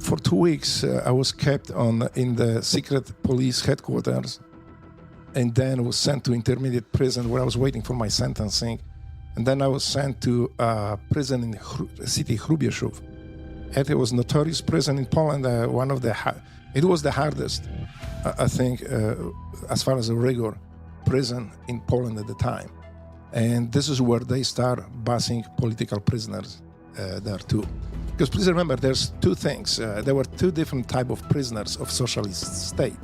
For 2 weeks, I was kept in the secret police headquarters, and then was sent to intermediate prison where I was waiting for my sentencing. And then I was sent to a prison in the city Hrubieszów. And it was notorious prison in Poland. It was the hardest, I think, as far as a rigor prison in Poland at the time. And this is where they start busing political prisoners there too. Because please remember, there's two things. There were two different types of prisoners of socialist state.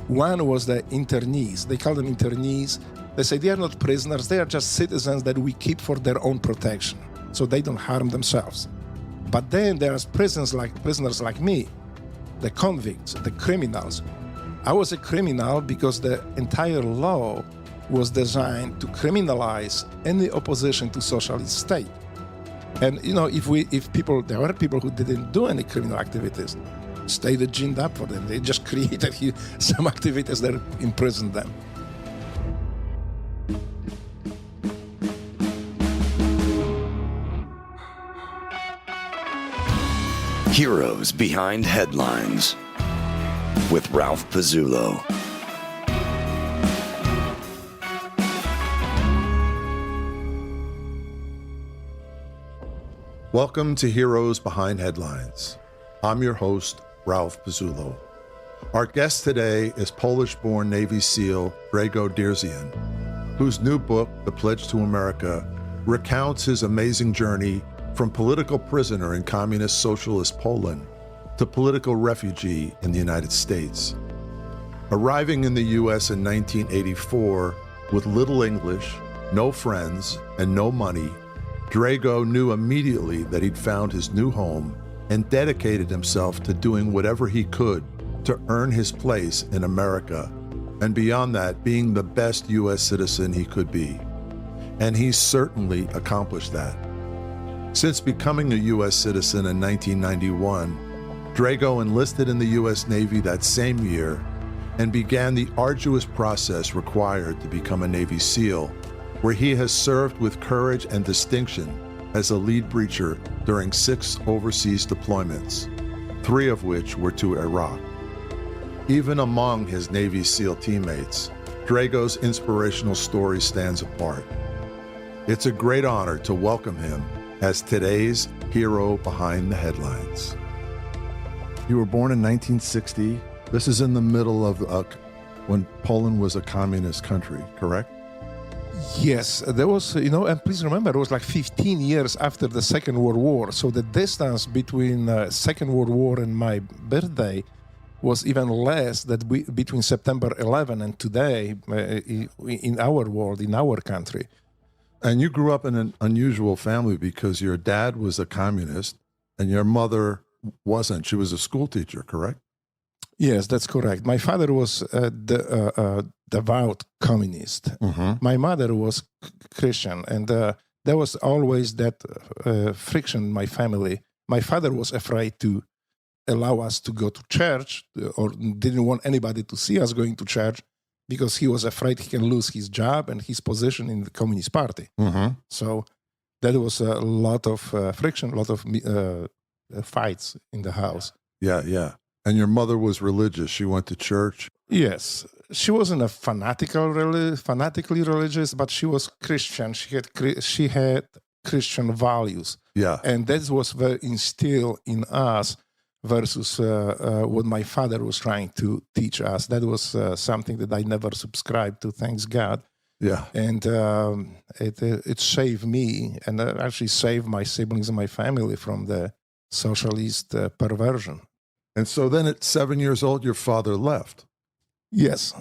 One was the internees. They call them internees. They say they are not prisoners. They are just citizens that we keep for their own protection, so they don't harm themselves. But then there's prisoners like me, the convicts, the criminals. I was a criminal because the entire law was designed to criminalize any opposition to socialist state. And there were people who didn't do any criminal activities, stayed ginned up for them. They just created some activities that imprisoned them. Heroes Behind Headlines with Ralph Pizzullo. Welcome to Heroes Behind Headlines. I'm your host, Ralph Pizzullo. Our guest today is Polish-born Navy SEAL Drago Dzieran, whose new book, The Pledge to America, recounts his amazing journey from political prisoner in communist socialist Poland to political refugee in the United States. Arriving in the U.S. in 1984 with little English, no friends, and no money, Drago knew immediately that he'd found his new home and dedicated himself to doing whatever he could to earn his place in America, and beyond that, being the best U.S. citizen he could be. And he certainly accomplished that. Since becoming a U.S. citizen in 1991, Drago enlisted in the U.S. Navy that same year and began the arduous process required to become a Navy SEAL, where he has served with courage and distinction as a lead breacher during 6 overseas deployments, 3 of which were to Iraq. Even among his Navy SEAL teammates, Drago's inspirational story stands apart. It's a great honor to welcome him as today's hero behind the headlines. You were born in 1960. This is in the middle of when Poland was a communist country, correct? Yes, there was, and please remember, it was like 15 years after the Second World War. So the distance between Second World War and my birthday was even less than between September 11 and today in our world, in our country. And you grew up in an unusual family because your dad was a communist and your mother wasn't. She was a school teacher, correct? Yes, that's correct. My father was a devout communist. Mm-hmm. My mother was Christian, and there was always that friction in my family. My father was afraid to allow us to go to church, or didn't want anybody to see us going to church, because he was afraid he can lose his job and his position in the Communist Party. Mm-hmm. So that was a lot of friction, a lot of fights in the house. Yeah. And your mother was religious. She went to church? Yes. She wasn't a fanatically religious, but she was Christian. She had Christian values. Yeah. And that was very instilled in us versus what my father was trying to teach us. That was something that I never subscribed to, thanks God. Yeah. And it saved me, and actually saved my siblings and my family from the socialist perversion. And so then at 7 years old, your father left. Yes,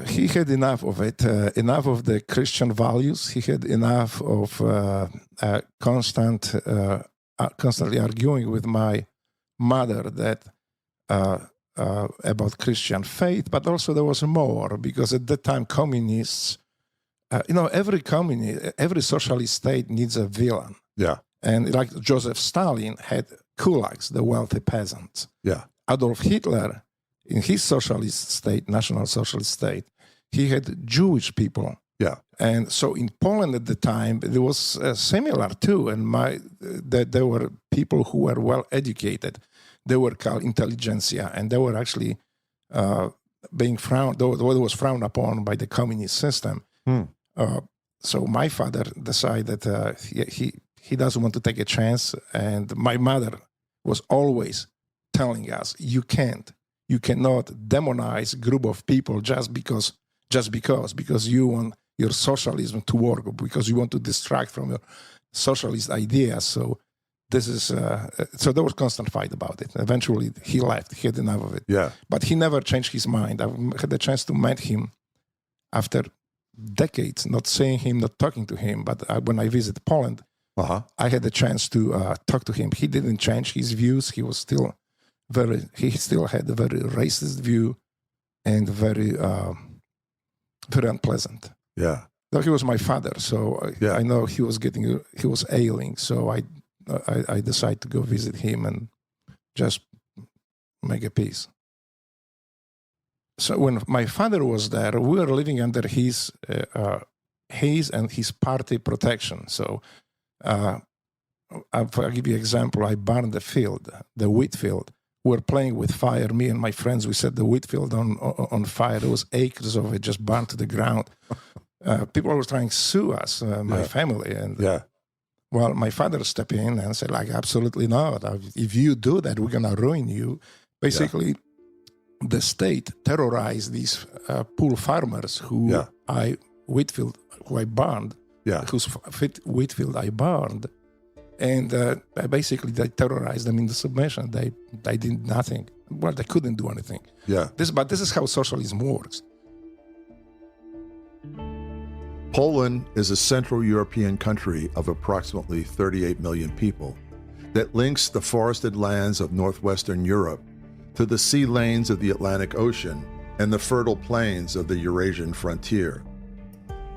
he had enough of it, enough of the Christian values. He had enough of constantly arguing with my mother that about Christian faith, but also there was more, because at that time communists, every socialist state needs a villain. Yeah. And like Joseph Stalin had kulaks, the wealthy peasants. Yeah. Adolf Hitler, in his socialist state, National Socialist state, he had Jewish people. Yeah. And so in Poland at the time, it was similar too. And there were people who were well educated. They were called intelligentsia, and they were actually being frowned. Though it was frowned upon by the communist system. So my father decided he doesn't want to take a chance, and my mother was always telling us, you cannot demonize a group of people just because you want your socialism to work, because you want to distract from your socialist ideas. So this is so there was constant fight about it. Eventually he left. He had enough of it. Yeah. But he never changed his mind. I had the chance to meet him after decades, not seeing him, not talking to him. But when I visited Poland, I had the chance to talk to him. He didn't change his views. He was still he still had a very racist view and very unpleasant. Yeah. Though he was my father, so I know he was ailing. So I decided to go visit him and just make a peace. So when my father was there, we were living under his and his party protection. So I'll give you an example. I burned the wheat field. We were playing with fire. Me and my friends, we set the wheat field on fire. There was acres of it just burned to the ground. People were trying to sue us, my family. And well, my father stepped in and said, like, absolutely not. If you do that, we're going to ruin you. Basically, the state terrorized these poor farmers who I burned, whose wheat field I burned. And basically, they terrorized them into submission. They did nothing. Well, they couldn't do anything. But this is how socialism works. Poland is a Central European country of approximately 38 million people that links the forested lands of northwestern Europe to the sea lanes of the Atlantic Ocean and the fertile plains of the Eurasian frontier.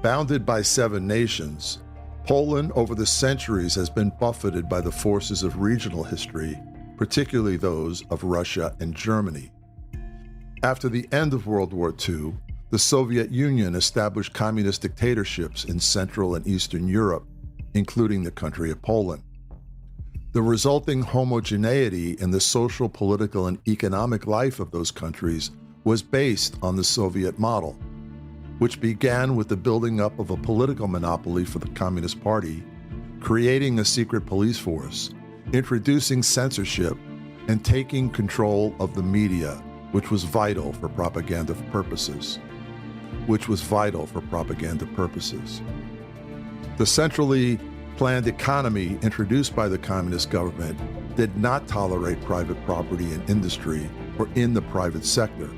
Bounded by 7 nations, Poland over the centuries has been buffeted by the forces of regional history, particularly those of Russia and Germany. After the end of World War II, the Soviet Union established communist dictatorships in Central and Eastern Europe, including the country of Poland. The resulting homogeneity in the social, political, and economic life of those countries was based on the Soviet model, which began with the building up of a political monopoly for the Communist Party, creating a secret police force, introducing censorship, and taking control of the media, which was vital for propaganda purposes. The centrally planned economy introduced by the communist government did not tolerate private property in industry or in the private sector.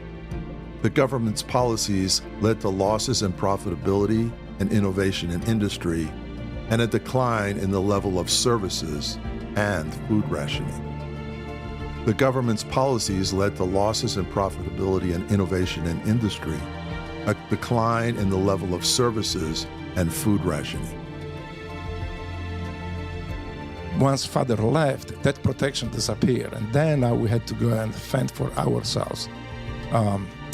The government's policies led to losses in profitability and innovation in industry, and a decline in the level of services and food rationing. The government's policies led to losses in profitability and innovation in industry, a decline in the level of services and food rationing. Once father left, that protection disappeared, and then we had to go and fend for ourselves.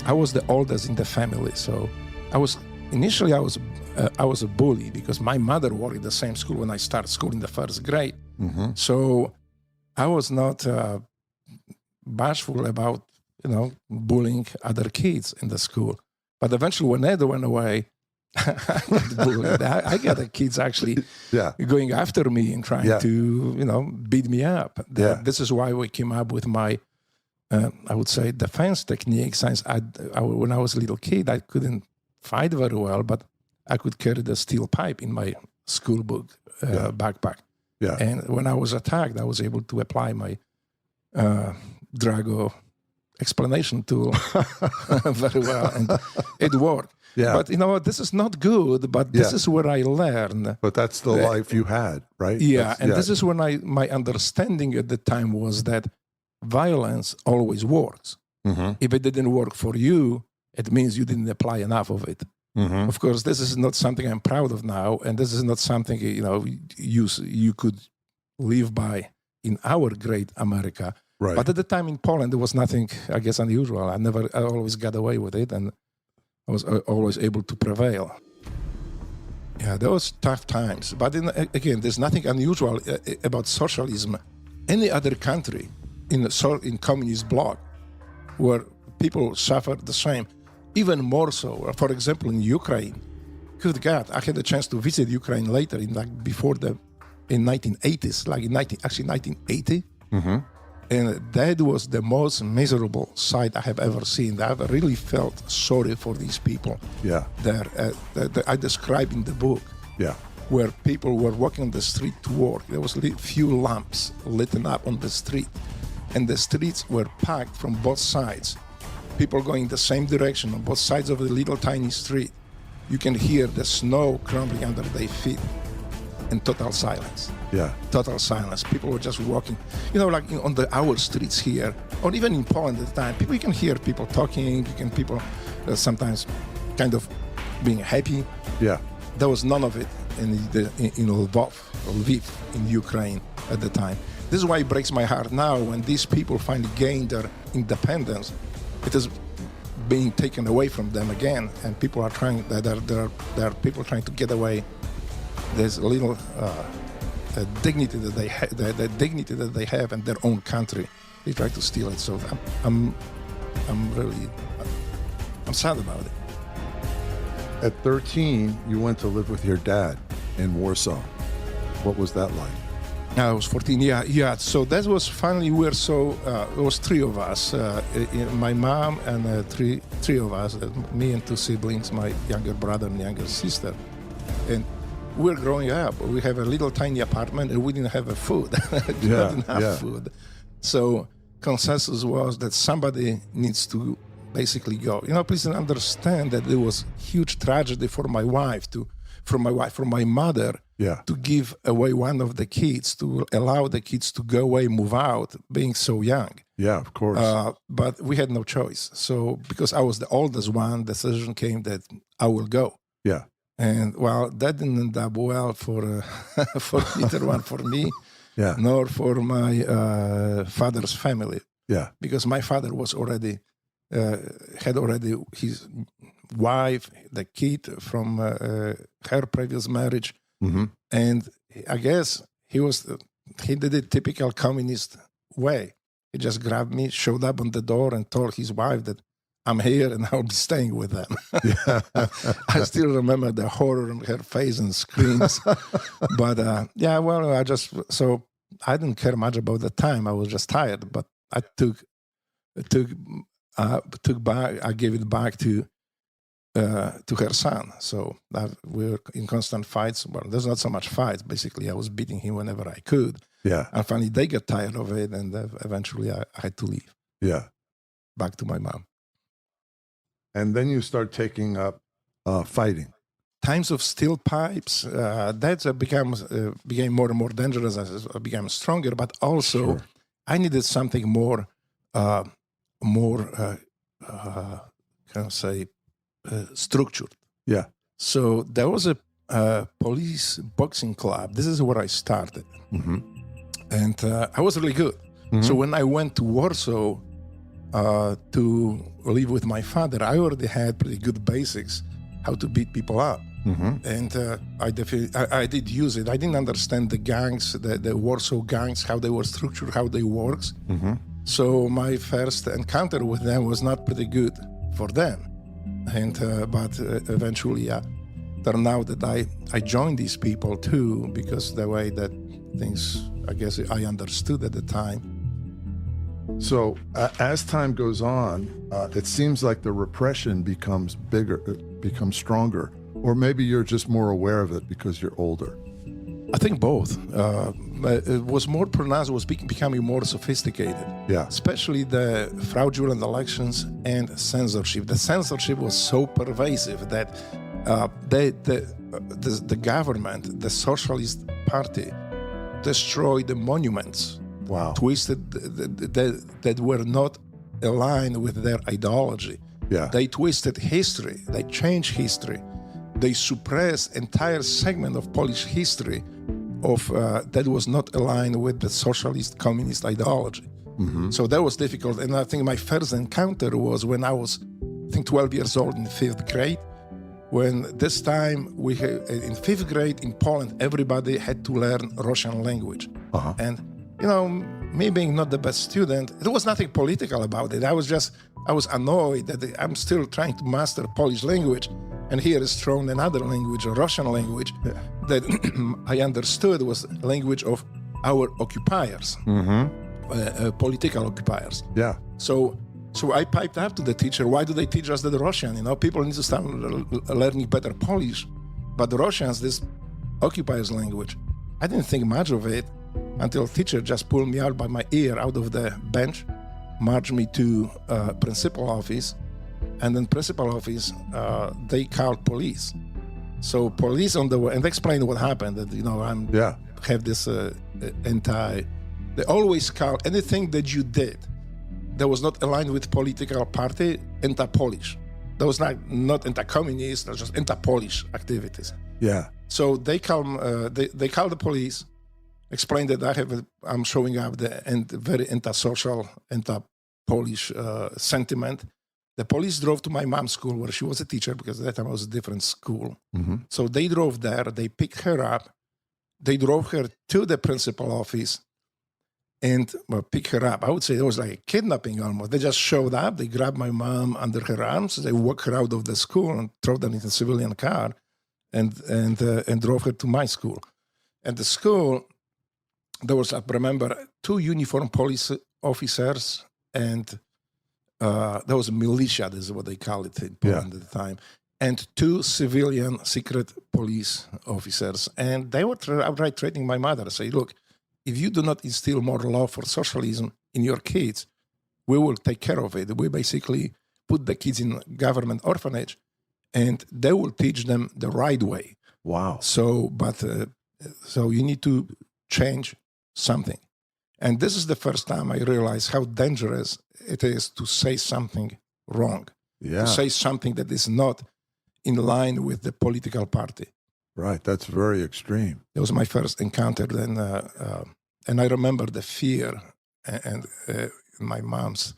I was the oldest in the family, so I was a bully because my mother worked at the same school when I started school in the first grade. So I was not bashful about bullying other kids in the school. But eventually, when Ed went away, I got bullied. I got the kids actually going after me and trying to beat me up. This is why we came up with my I would say defense technique. Since when I was a little kid, I couldn't fight very well, but I could carry the steel pipe in my school book backpack. And when I was attacked, I was able to apply my Drago explanation tool very well, and it worked. But this is not good, but this is where I learned. But that's the life you had, right? This is when my understanding at the time was that violence always works. If it didn't work for you, it means you didn't apply enough of it. Of course, this is not something I'm proud of now, and this is not something you could live by in our great America. Right. But at the time in Poland, there was nothing, I guess, unusual. I always got away with it, and I was always able to prevail. Yeah, there was tough times. But again, there's nothing unusual about socialism any other country in communist bloc where people suffered the same, even more so. For example, in Ukraine, good God, I had a chance to visit Ukraine later in 1980s, actually 1980. Mm-hmm. And that was the most miserable sight I have ever seen. I really felt sorry for these people. Yeah. That I described in the book. Yeah. Where people were walking on the street to work. There was few lamps lit up on the street. And the streets were packed from both sides. People going the same direction on both sides of the little tiny street. You can hear the snow crumbling under their feet. And total silence. Yeah. Total silence. People were just walking. Like on our streets here, or even in Poland at the time, you can hear people talking, people sometimes kind of being happy. Yeah. There was none of it in Lviv, in Ukraine at the time. This is why it breaks my heart now when these people finally gained their independence. It is being taken away from them again, and people are trying. There are people trying to get away. There's a little dignity that they the dignity that they have in their own country. They try to steal it. So I'm sad about it. At 13, you went to live with your dad in Warsaw. What was that like? I was 14. Yeah. So that was finally it was three of us, my mom and three of us, me and two siblings, my younger brother and younger sister, and we're growing up. We have a little tiny apartment and we didn't have food. Not enough food. So consensus was that somebody needs to basically go. Please understand that it was huge tragedy for my wife, for my mother, to give away one of the kids, to allow the kids to go away, move out, being so young. Yeah, of course. But we had no choice. So because I was the oldest one, the decision came that I will go. Yeah. And that didn't end up well for neither one for me, nor for my father's family. Yeah. Because my father was had already his wife, the kid from her previous marriage, mm-hmm. and I guess he did it typical communist way. He just grabbed me, showed up on the door, and told his wife that I'm here and I'll be staying with them. I still remember the horror on her face and screams. But I didn't care much about the time. I was just tired. But I gave it back to her son. So we were in constant fights. Well, there's not so much fights. Basically, I was beating him whenever I could. Yeah. And finally, they got tired of it, and eventually I had to leave. Yeah. Back to my mom. And then you start taking up fighting. Times of steel pipes, that became more and more dangerous as I became stronger. But also, I needed something more structured. Yeah. So there was a police boxing club. This is where I started. Mm-hmm. And I was really good. Mm-hmm. So when I went to Warsaw to live with my father, I already had pretty good basics how to beat people up. Mm-hmm. And I did use it. I didn't understand the gangs, the Warsaw gangs, how they were structured, how they worked. Mm-hmm. So my first encounter with them was not pretty good for them. And but eventually turned out that I joined these people too, because the way that things, I guess I understood at the time. So as time goes on, it seems like the repression becomes bigger, becomes stronger, or maybe you're just more aware of it because you're older. I think both. It was more pronounced, it was becoming more sophisticated. Yeah. Especially the fraudulent elections and censorship. The censorship was so pervasive that the government, the Socialist Party, destroyed the monuments. Wow. Twisted that were not aligned with their ideology. Yeah. They twisted history. They changed history. They suppressed entire segment of Polish history that was not aligned with the socialist communist ideology. Mm-hmm. So that was difficult. And I think my first encounter was when I was, 12 years old in 5th grade. When this time in 5th grade in Poland, everybody had to learn Russian language. Uh-huh. And me being not the best student, there was nothing political about it. I was annoyed that I'm still trying to master Polish language, and here is thrown another language, a Russian language, that I understood was language of our occupiers, political occupiers. Yeah. So I piped up to the teacher, why do they teach us the Russian? You know, people need to start learning better Polish. But the Russians, this occupiers language, I didn't think much of it until teacher just pulled me out by my ear out of the bench, marched me to principal office, and then principal office, they called police. So police on the way, and they explained what happened, that, you know, have this they always call anything that you did that was not aligned with political party, anti-Polish. That was not anti-communist, that was just anti-Polish activities. Yeah. So they call the police, explain that I'm showing up and very anti-social, anti-Polish sentiment. The police drove to my mom's school where she was a teacher, because at that time it was a different school. So they drove there, they picked her up, they drove her to the principal office and pick her up. I would say it was like a kidnapping almost. They just showed up, they grabbed my mom under her arms, they walked her out of the school and threw them in a civilian car and drove her to my school. And the school, there was, I remember, 2 uniformed police officers and there was a militia, this is what they call it in Poland at the time, and 2 civilian secret police officers. And they were outright threatening my mother, say, look, if you do not instill more love for socialism in your kids, we will take care of it. We basically put the kids in government orphanage, and they will teach them the right way. Wow. So you need to change something. And this is the first time I realized how dangerous it is to say something wrong, to say something that is not in line with the political party. Right, that's very extreme. It was my first encounter then, and I remember the fear and in my mom's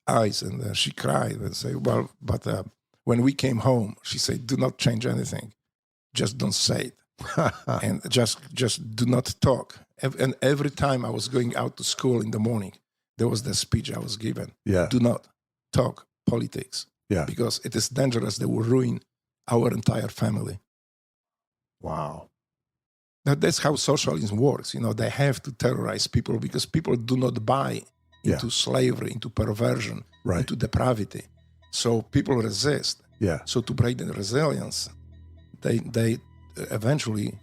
eyes, and she cried and said, well, but when we came home, she said, do not change anything, just don't say it, and just do not talk. And every time I was going out to school in the morning, there was the speech I was given. Do not talk politics, because it is dangerous. They will ruin our entire family. Wow. That's how socialism works. You know, they have to terrorize people because people do not buy into slavery, into perversion, into depravity. So people resist. So to break the resilience, they eventually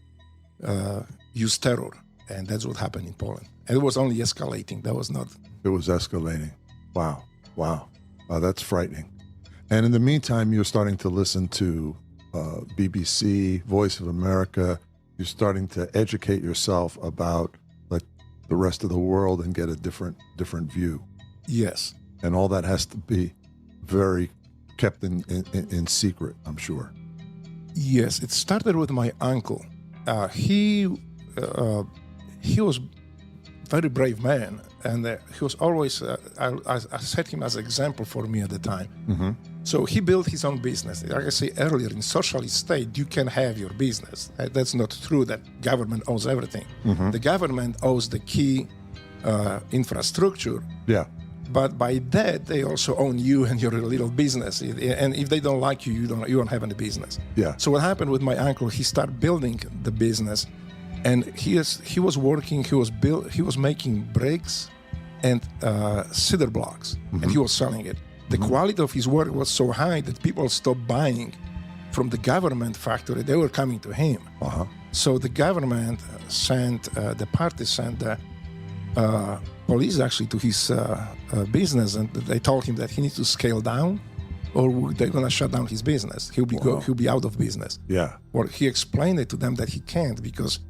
use terror. And that's what happened in Poland. And it was only escalating. That was not... It was escalating. Wow. Wow. That's frightening. And in the meantime, you're starting to listen to BBC, Voice of America. You're starting to educate yourself about like the rest of the world and get a different view. Yes. And all that has to be very kept in secret, I'm sure. Yes. It started with my uncle. He was a very brave man, and he was always, I set him as an example for me at the time. So he built his own business. Like I say earlier, in socialist state, you can have your business. That's not true that government owns everything. The government owns the key infrastructure. But by that, they also own you and your little business. And if they don't like you, you don't have any business. So what happened with my uncle, he started building the business. And he was working, he was making bricks and cedar blocks, and he was selling it. The quality of his work was so high that people stopped buying from the government factory. They were coming to him. So the government the party sent the police actually to his business, and they told him that he needs to scale down, or they're going to shut down his business. He'll be out of business. Well, he explained it to them that he can't, because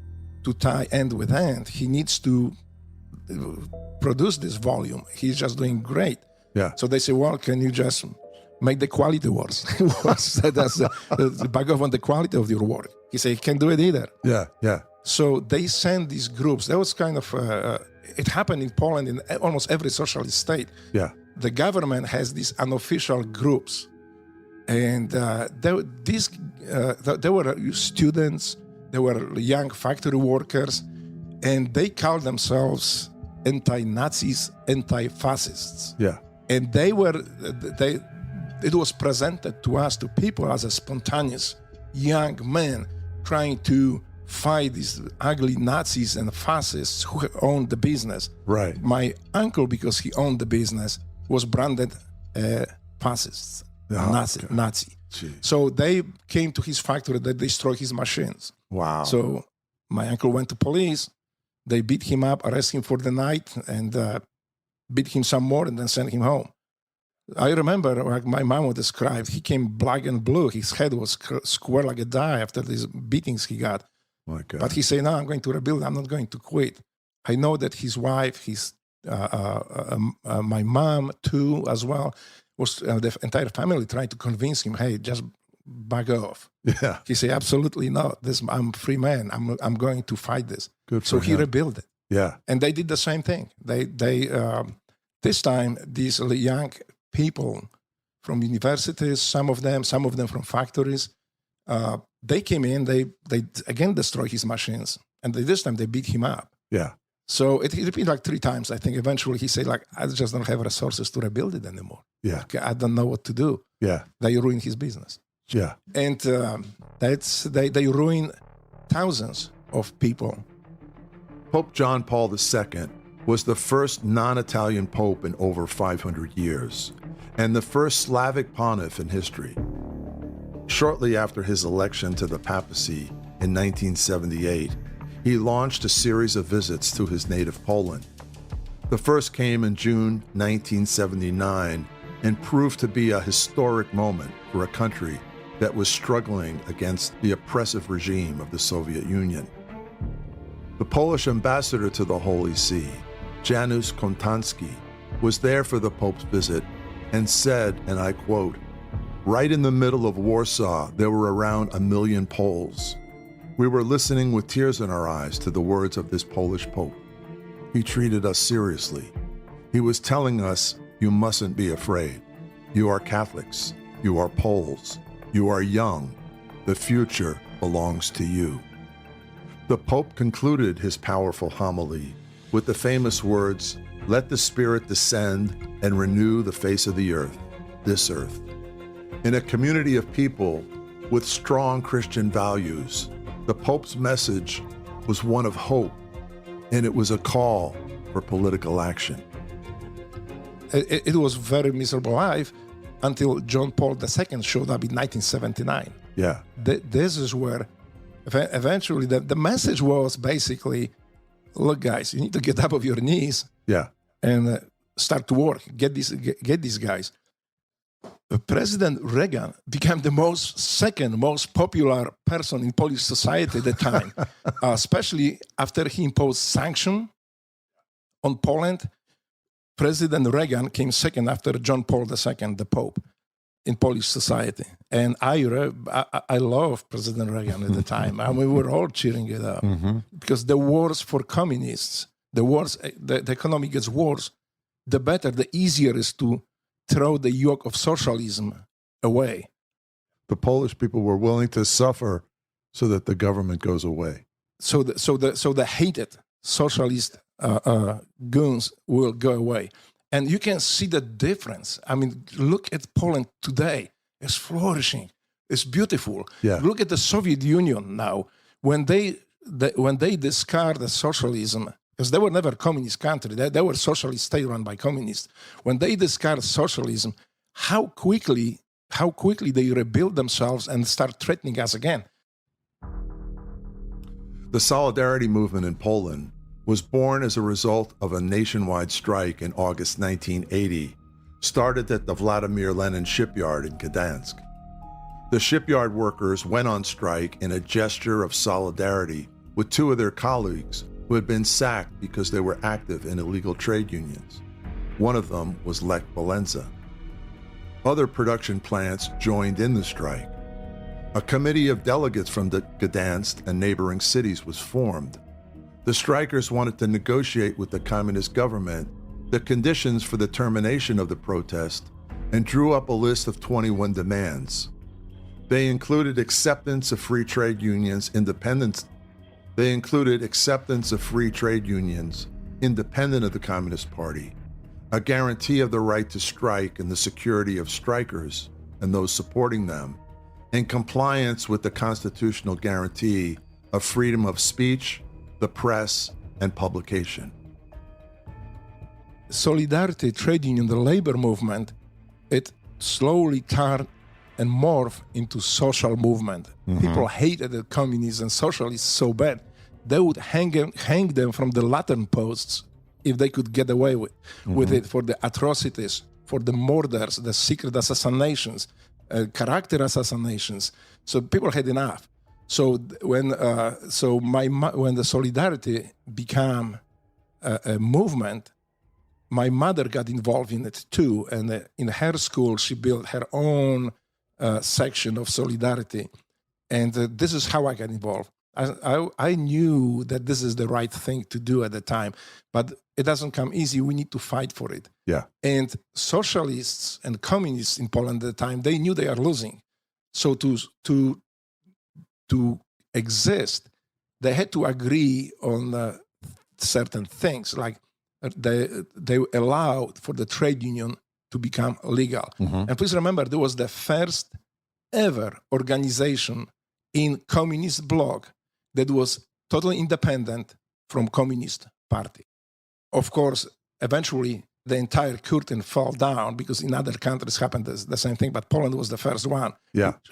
to tie end with end, he needs to produce this volume. He's just doing great. So they say, well, can you just make the quality worse? That's the back off on the quality of your work. He said, he can't do it either. So they send these groups. That was kind of, it happened in Poland in almost every socialist state. The government has these unofficial groups. And there were students, they were young factory workers, and they called themselves anti-Nazis, anti-fascists. Yeah. And it was presented to us, to people, as a spontaneous young man trying to fight these ugly Nazis and fascists who owned the business. Right. My uncle, because he owned the business, was branded fascist, Nazi. Gee. So they came to his factory, they destroyed his machines. Wow. So my uncle went to police. They beat him up, arrested him for the night, and beat him some more, and then sent him home. I remember, like my mom would describe, he came black and blue. His head was square like a die after these beatings he got. My God. But he said, no, I'm going to rebuild. I'm not going to quit. I know that his wife, my mom too, as well, was the entire family trying to convince him, hey, just back off. Yeah. He said, absolutely not. I'm a free man. I'm going to fight this. Good for so he him. rebuilt it. Yeah. And they did the same thing. They this time, these young people from universities, some of them from factories, they came in, they again destroyed his machines. And this time they beat him up. Yeah. So it repeated like 3 times. I think eventually he said, like, I just don't have resources to rebuild it anymore. Yeah. Okay, I don't know what to do. Yeah. They ruined his business. Yeah. And they ruined thousands of people. Pope John Paul II was the first non-Italian pope in over 500 years, and the first Slavic pontiff in history. Shortly after his election to the papacy in 1978, he launched a series of visits to his native Poland. The first came in June 1979 and proved to be a historic moment for a country that was struggling against the oppressive regime of the Soviet Union. The Polish ambassador to the Holy See, Janusz Kontański, was there for the Pope's visit and said, and I quote, "Right in the middle of Warsaw, there were around 1 million Poles. We were listening with tears in our eyes to the words of this Polish Pope. He treated us seriously. He was telling us, you mustn't be afraid. You are Catholics. You are Poles. You are young. The future belongs to you." The Pope concluded his powerful homily with the famous words, "Let the Spirit descend and renew the face of the earth, this earth." In a community of people with strong Christian values, the Pope's message was one of hope, and it was a call for political action. It was a very miserable life until John Paul II showed up in 1979. Yeah. This is where eventually the message was basically, look, guys, you need to get up off your knees Yeah. and start to work. Get these guys. President Reagan became the second most popular person in Polish society at the time, especially after he imposed sanctions on Poland. President Reagan came second after John Paul II, the Pope, in Polish society. And I love President Reagan at the time. I mean, we were all cheering it up because the wars for communists, the economy gets worse, the better, the easier is to throw the yoke of socialism away. The Polish people were willing to suffer so that the government goes away. So the hated socialist goons will go away. And you can see the difference. I mean, look at Poland today. It's flourishing. It's beautiful. Yeah. Look at the Soviet Union now. When they discard the socialism, because they were never a communist country. They were socialist state run by communists. When they discard socialism, how quickly they rebuild themselves and start threatening us again. The Solidarity movement in Poland was born as a result of a nationwide strike in August 1980, started at the Vladimir Lenin shipyard in Gdansk. The shipyard workers went on strike in a gesture of solidarity with 2 of their colleagues who had been sacked because they were active in illegal trade unions. One of them was Lech Walesa. Other production plants joined in the strike. A committee of delegates from the Gdansk and neighboring cities was formed. The strikers wanted to negotiate with the communist government the conditions for the termination of the protest and drew up a list of 21 demands. They included acceptance of free trade unions, independent of the Communist Party, a guarantee of the right to strike and the security of strikers and those supporting them, in compliance with the constitutional guarantee of freedom of speech, the press, and publication. Solidarity, trade union, the labor movement, it slowly turned and morphed into social movement. People hated the communists and socialists so bad, they would hang them from the lantern posts if they could get away with it, for the atrocities, for the murders, the secret assassinations, character assassinations. So people had enough. So when the Solidarity became a movement, my mother got involved in it too. And in her school, she built her own section of Solidarity. And this is how I got involved. I knew that this is the right thing to do at the time, but it doesn't come easy. We need to fight for it. Yeah. And socialists and communists in Poland at the time, they knew they are losing. So to exist, they had to agree on certain things, like they allowed for the trade union to become legal. And please remember, there was the first ever organization in communist bloc that was totally independent from Communist Party. Of course, eventually the entire curtain fell down because in other countries happened the same thing, but Poland was the first one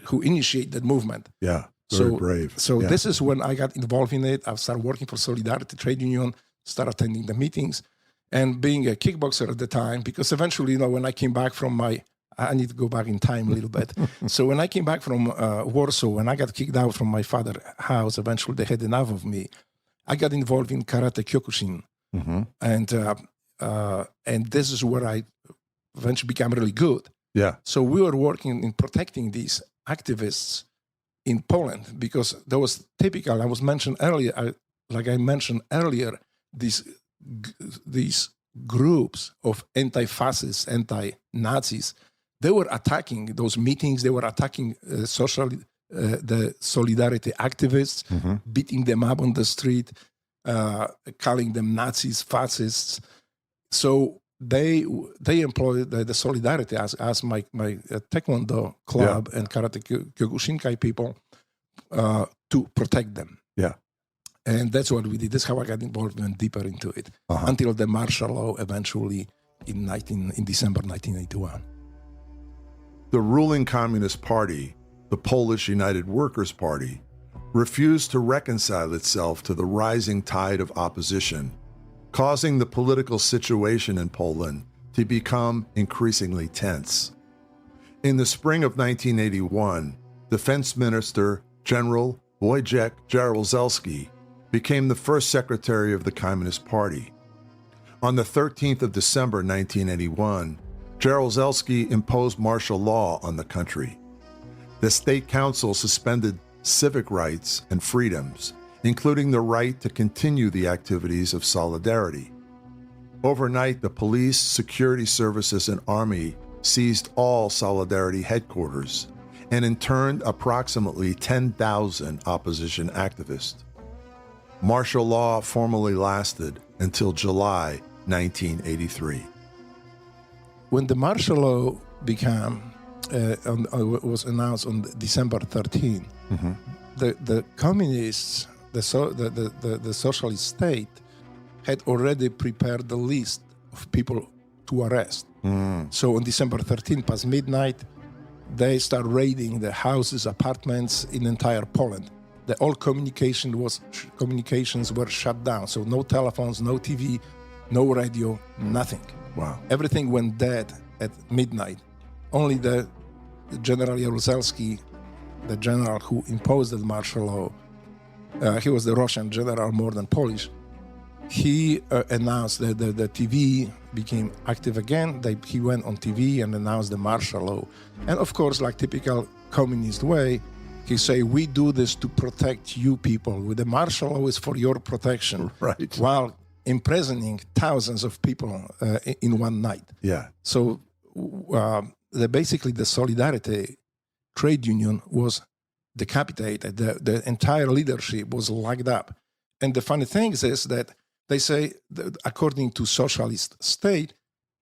who initiated the movement. Yeah, very brave. So this is when I got involved in it. I started working for Solidarity Trade Union, started attending the meetings, and being a kickboxer at the time, because eventually, when I came back from I need to go back in time a little bit. So when I came back from Warsaw, when I got kicked out from my father's house, eventually they had enough of me. I got involved in karate kyokushin, and this is where I eventually became really good. Yeah. So we were working in protecting these activists in Poland, because there was typical. I mentioned earlier, these groups of anti-fascists, anti-Nazis. They were attacking those meetings. They were attacking the Solidarity activists, beating them up on the street, calling them Nazis, fascists. So they employed the Solidarity as my Taekwondo club and Karate Kyokushinkai people to protect them. Yeah. And that's what we did. That's how I got involved even deeper into it, until the martial law eventually in December 1981. The ruling Communist Party, the Polish United Workers' Party, refused to reconcile itself to the rising tide of opposition, causing the political situation in Poland to become increasingly tense. In the spring of 1981, Defense Minister General Wojciech Jaruzelski became the first secretary of the Communist Party. On the 13th of December 1981, Jaruzelski imposed martial law on the country. The State Council suspended civic rights and freedoms, including the right to continue the activities of Solidarity. Overnight, the police, security services, and army seized all Solidarity headquarters and interned approximately 10,000 opposition activists. Martial law formally lasted until July 1983. When the martial law was announced on December 13, the communists, the socialist state, had already prepared the list of people to arrest. So on December 13, past midnight, they start raiding the houses, apartments in entire Poland. All communications were shut down. So no telephones, no TV, no radio, nothing. Wow. Everything went dead at midnight. Only the General Jaruzelski, the general who imposed the martial law, he was the Russian general more than Polish. He announced that the TV became active again. He went on TV and announced the martial law. And of course, like typical communist way, he say, we do this to protect you people. With the martial law is for your protection. Right. While imprisoning thousands of people in one night. Yeah. So basically the Solidarity trade union was decapitated. The entire leadership was locked up. And the funny thing is that they say, according to socialist state,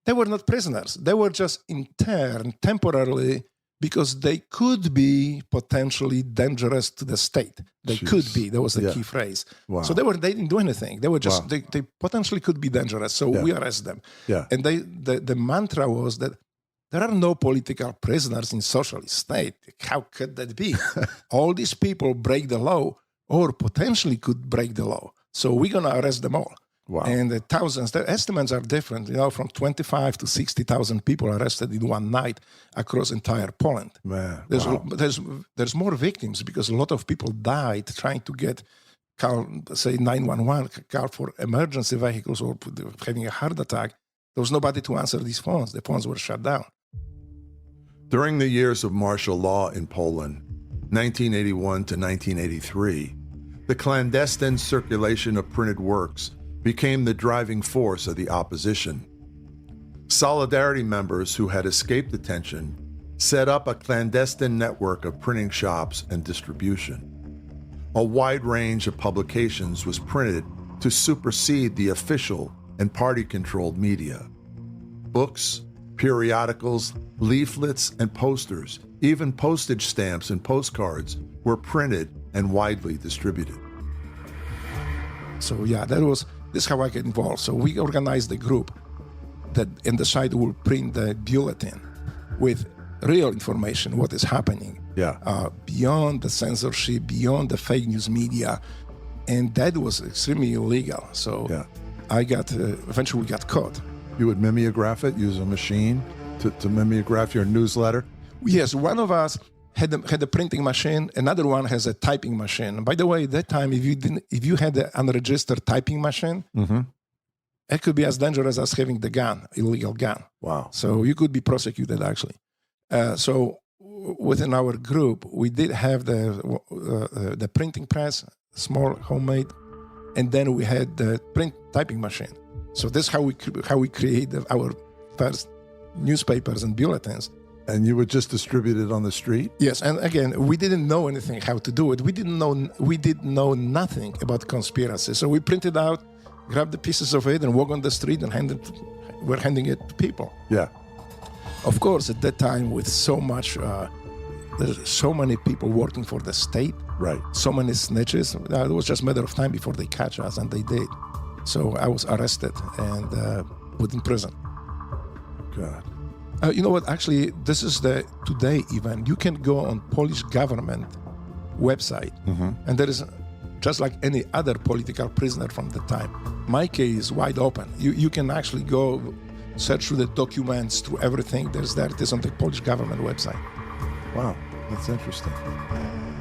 they were not prisoners. They were just interned temporarily because they could be potentially dangerous to the state. They could be. That was the key phrase. Wow. So they didn't do anything. They were just they potentially could be dangerous. So we arrest them. Yeah. And the mantra was that there are no political prisoners in socialist state. How could that be? All these people break the law or potentially could break the law. So we're going to arrest them all. Wow. And the thousands, the estimates are different, from 25 to 60,000 people arrested in one night across entire Poland. Man, There's more victims because a lot of people died trying to call 911, call for emergency vehicles or having a heart attack. There was nobody to answer these phones. The phones were shut down. During the years of martial law in Poland, 1981 to 1983, the clandestine circulation of printed works became the driving force of the opposition. Solidarity members who had escaped detention set up a clandestine network of printing shops and distribution. A wide range of publications was printed to supersede the official and party-controlled media. Books, periodicals, leaflets, and posters, even postage stamps and postcards were printed and widely distributed. So this is how I get involved. So we organized a group that in the site will print the bulletin with real information, what is happening, beyond the censorship, beyond the fake news media, and that was extremely illegal. So I got eventually got caught. You would mimeograph it, use a machine to mimeograph your newsletter? Yes, one of us had a printing machine, another one has a typing machine. And by the way, at that time, if you had an unregistered typing machine, it could be as dangerous as having the gun, illegal gun. Wow. So you could be prosecuted, actually. So within our group, we did have the printing press, small homemade, and then we had the typing machine. So this is how we created our first newspapers and bulletins. And you would just distribute it on the street? Yes, and again, we didn't know anything how to do it. We did know nothing about conspiracy. So we printed out, grabbed the pieces of it, and walk on the street and we're handing it to people. Yeah. Of course, at that time, with so much, there's so many people working for the state, right? So many snitches. It was just a matter of time before they catch us, and they did. So I was arrested and put in prison. God. You know what? Actually, this is the today event. You can go on Polish government website, and there is, just like any other political prisoner from the time, my case is wide open. You can actually go search through the documents, through everything. It is on the Polish government website. Wow, that's interesting.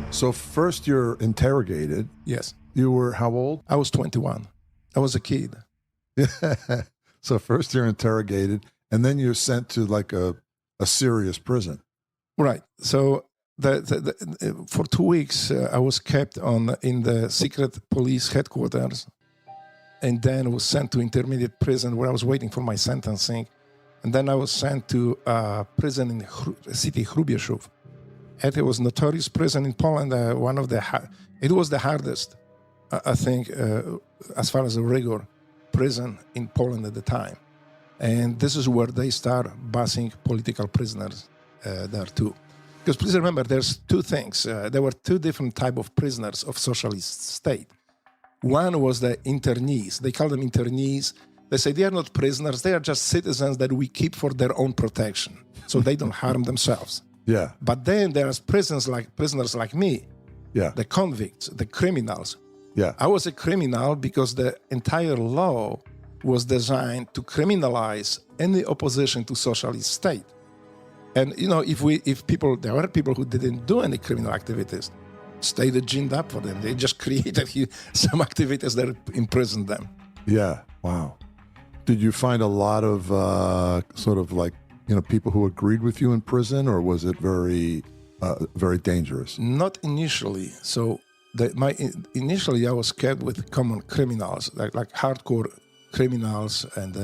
So first you're interrogated. Yes. You were how old? I was 21. I was a kid. So first you're interrogated, and then you're sent to like a serious prison. Right. So for 2 weeks, I was kept in the secret police headquarters, and then was sent to intermediate prison where I was waiting for my sentencing. And then I was sent to a prison in the city Hrubieszów. It was notorious prison in Poland. It was the hardest, I think, as far as the rigor, prison in Poland at the time. And this is where they start busing political prisoners there too. Because please remember, there's two things. There were two different types of prisoners of socialist state. One was the internees. They call them internees. They say they are not prisoners. They are just citizens that we keep for their own protection, so they don't harm themselves. Yeah. But then there's prisoners like me. Yeah. The convicts, the criminals. Yeah. I was a criminal because the entire law was designed to criminalize any opposition to socialist state. And there were people who didn't do any criminal activities, stayed ginned up for them. They just created some activities that imprisoned them. Yeah. Wow. Did you find a lot of people who agreed with you in prison, or was it very, very dangerous? Not initially. So initially I was kept with common criminals, like hardcore criminals, and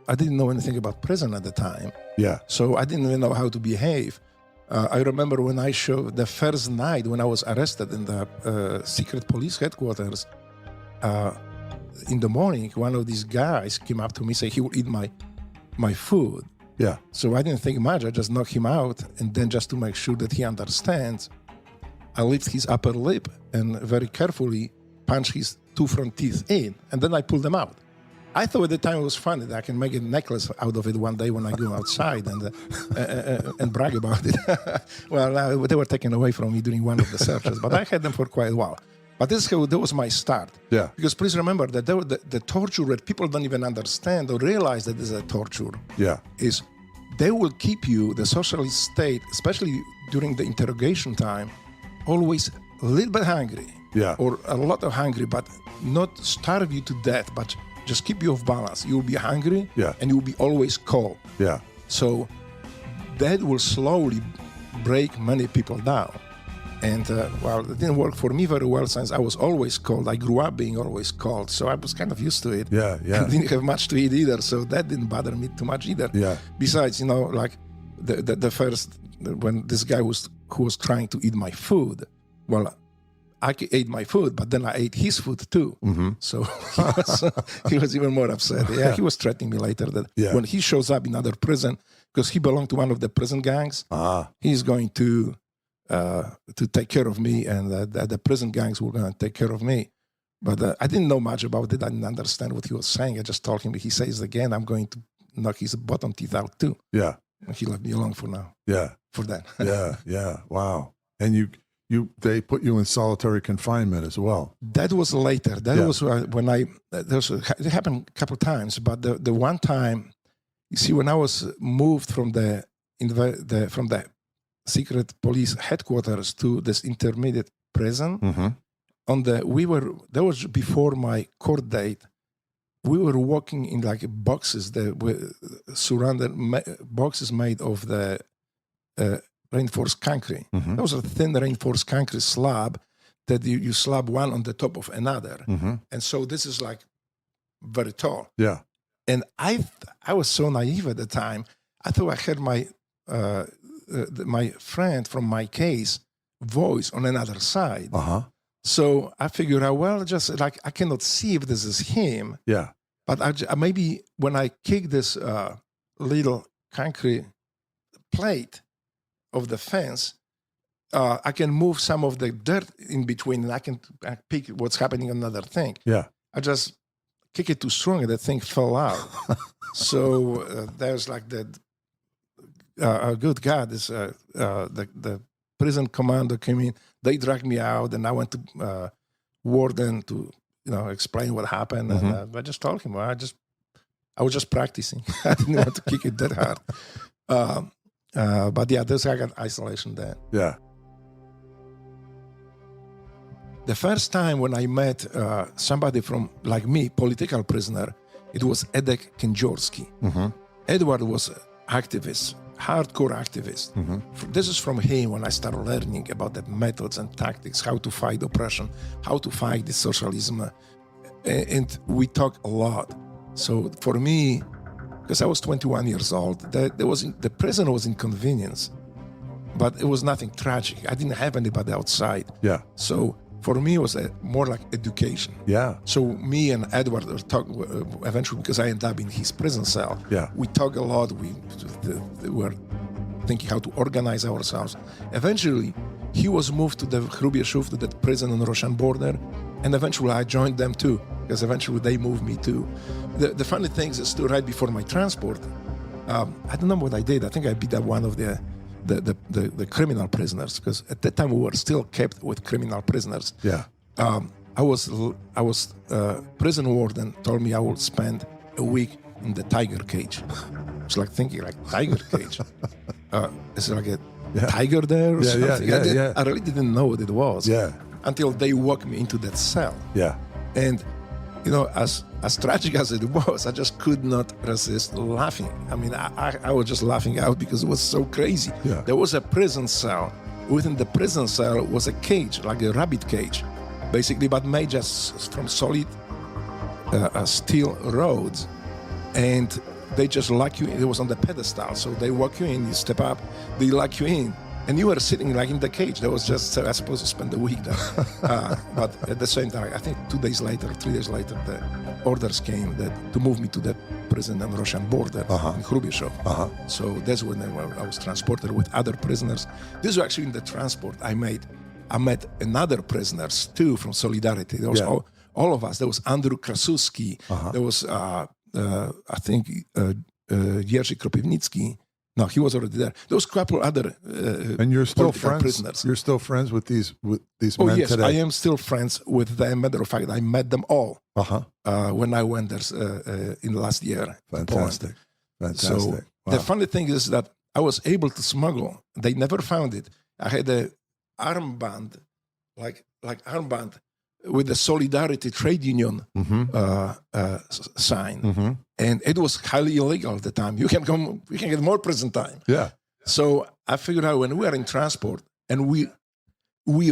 I didn't know anything about prison at the time. Yeah. So I didn't even know how to behave. I remember when I showed the first night when I was arrested in the secret police headquarters, in the morning, one of these guys came up to me, say he will eat my food. Yeah. So I didn't think much. I just knocked him out, and then just to make sure that he understands, I lift his upper lip and very carefully punch his 2 front teeth in, and then I pull them out. I thought at the time it was funny that I can make a necklace out of it one day when I go outside and brag about it. Well, they were taken away from me during one of the searches, but I had them for quite a while. But that was my start. Yeah. Because please remember that the torture that people don't even understand or realize that is a torture. Yeah. Is they will keep you, the socialist state, especially during the interrogation time, always a little bit hungry. Yeah. Or a lot of hungry, but not starve you to death, but just keep you off balance. You will be hungry, yeah, and you will be always cold. Yeah. So that will slowly break many people down. And well, it didn't work for me very well since I was always cold. I grew up being always cold, so I was kind of used to it. Yeah, yeah. I didn't have much to eat either, so that didn't bother me too much either. Yeah. Besides, you know, like the first, when this guy who was trying to eat my food, well, I ate my food, but then I ate his food too. Mm-hmm. So he was even more upset. Yeah, he was threatening me later that when he shows up in another prison, because he belonged to one of the prison gangs, he's going to take care of me, and the prison gangs were going to take care of me. But I didn't know much about it. I didn't understand what he was saying. I just told him, if he says again, I'm going to knock his bottom teeth out too. Yeah. And he left me alone for now. Yeah. For that. Yeah, yeah. Wow. And they put you in solitary confinement as well. That was later. That was when it happened a couple of times. But the one time, you see, when I was moved from the secret police headquarters to this intermediate prison, that was before my court date. We were walking in like boxes that were surrounded, boxes made of the reinforced concrete. Mm-hmm. That was a thin reinforced concrete slab that you slab one on the top of another. Mm-hmm. And so this is like very tall. Yeah. And I was so naive at the time. I thought I heard my friend from my case voice on another side. Uh-huh. So I figured out, well, just like I cannot see if this is him. Yeah. But maybe when I kick this little concrete plate of the fence, I can move some of the dirt in between, and I can pick what's happening on another thing. Yeah. I just kick it too strong, and the thing fell out. So there's like good God, the prison commander came in. They dragged me out, and I went to warden to explain what happened. Mm-hmm. And I just told him, I was just practicing. I didn't want to kick it that hard. But yeah, I got isolation then. Yeah. The first time when I met somebody from, like me, political prisoner, it was Edek Kędziorski. Mm-hmm. Edward was an activist, hardcore activist. Mm-hmm. This is from him when I started learning about the methods and tactics, how to fight oppression, how to fight the socialism. And we talk a lot. So for me, because I was 21 years old, the prison was inconvenience, but it was nothing tragic. I didn't have anybody outside. Yeah. So for me, it was more like education. Yeah. So me and Edward talk eventually, because I ended up in his prison cell. Yeah. We talk a lot. We were thinking how to organize ourselves. Eventually, he was moved to the Hrubieszów, to that prison on the Russian border, and eventually I joined them too, because eventually they moved me too. The funny thing is, right before my transport, I don't know what I did. I think I beat up one of the criminal prisoners, because at that time we were still kept with criminal prisoners. Yeah. I was prison warden told me I would spend a week in the tiger cage. It's like thinking like tiger cage. Is it like a tiger there or something? I really didn't know what it was. Yeah. Until they walked me into that cell. Yeah. And as tragic as it was, I just could not resist laughing. I mean, I was just laughing out because it was so crazy. Yeah. There was a prison cell. Within the prison cell was a cage, like a rabbit cage, basically, but made just from solid steel rods. And they just lock you in. It was on the pedestal, so they walk you in, you step up, they lock you in. And you were sitting like in the cage. That was just, I was supposed to spend the week there. But at the same time, I think 2 days later, 3 days later, the orders came to move me to the prison on Russian border in Hrubieszów. So that's when I was transported with other prisoners. This was actually in the transport I met another prisoners too from Solidarity. There was all of us. There was Andrew Krasuski. There was, I think, Jerzy Kropiwnicki. No, he was already there. There was a couple other and you're still friends. Prisoners. You're still friends with these men yes, today? I am still friends with them. Matter of fact, I met them all when I went there in last year. Fantastic. So the funny thing is that I was able to smuggle. They never found it. I had a armband, like armband, with the Solidarity trade union sign, and it was highly illegal at the time. You can get more prison time. Yeah. So I figured out when we are in transport and we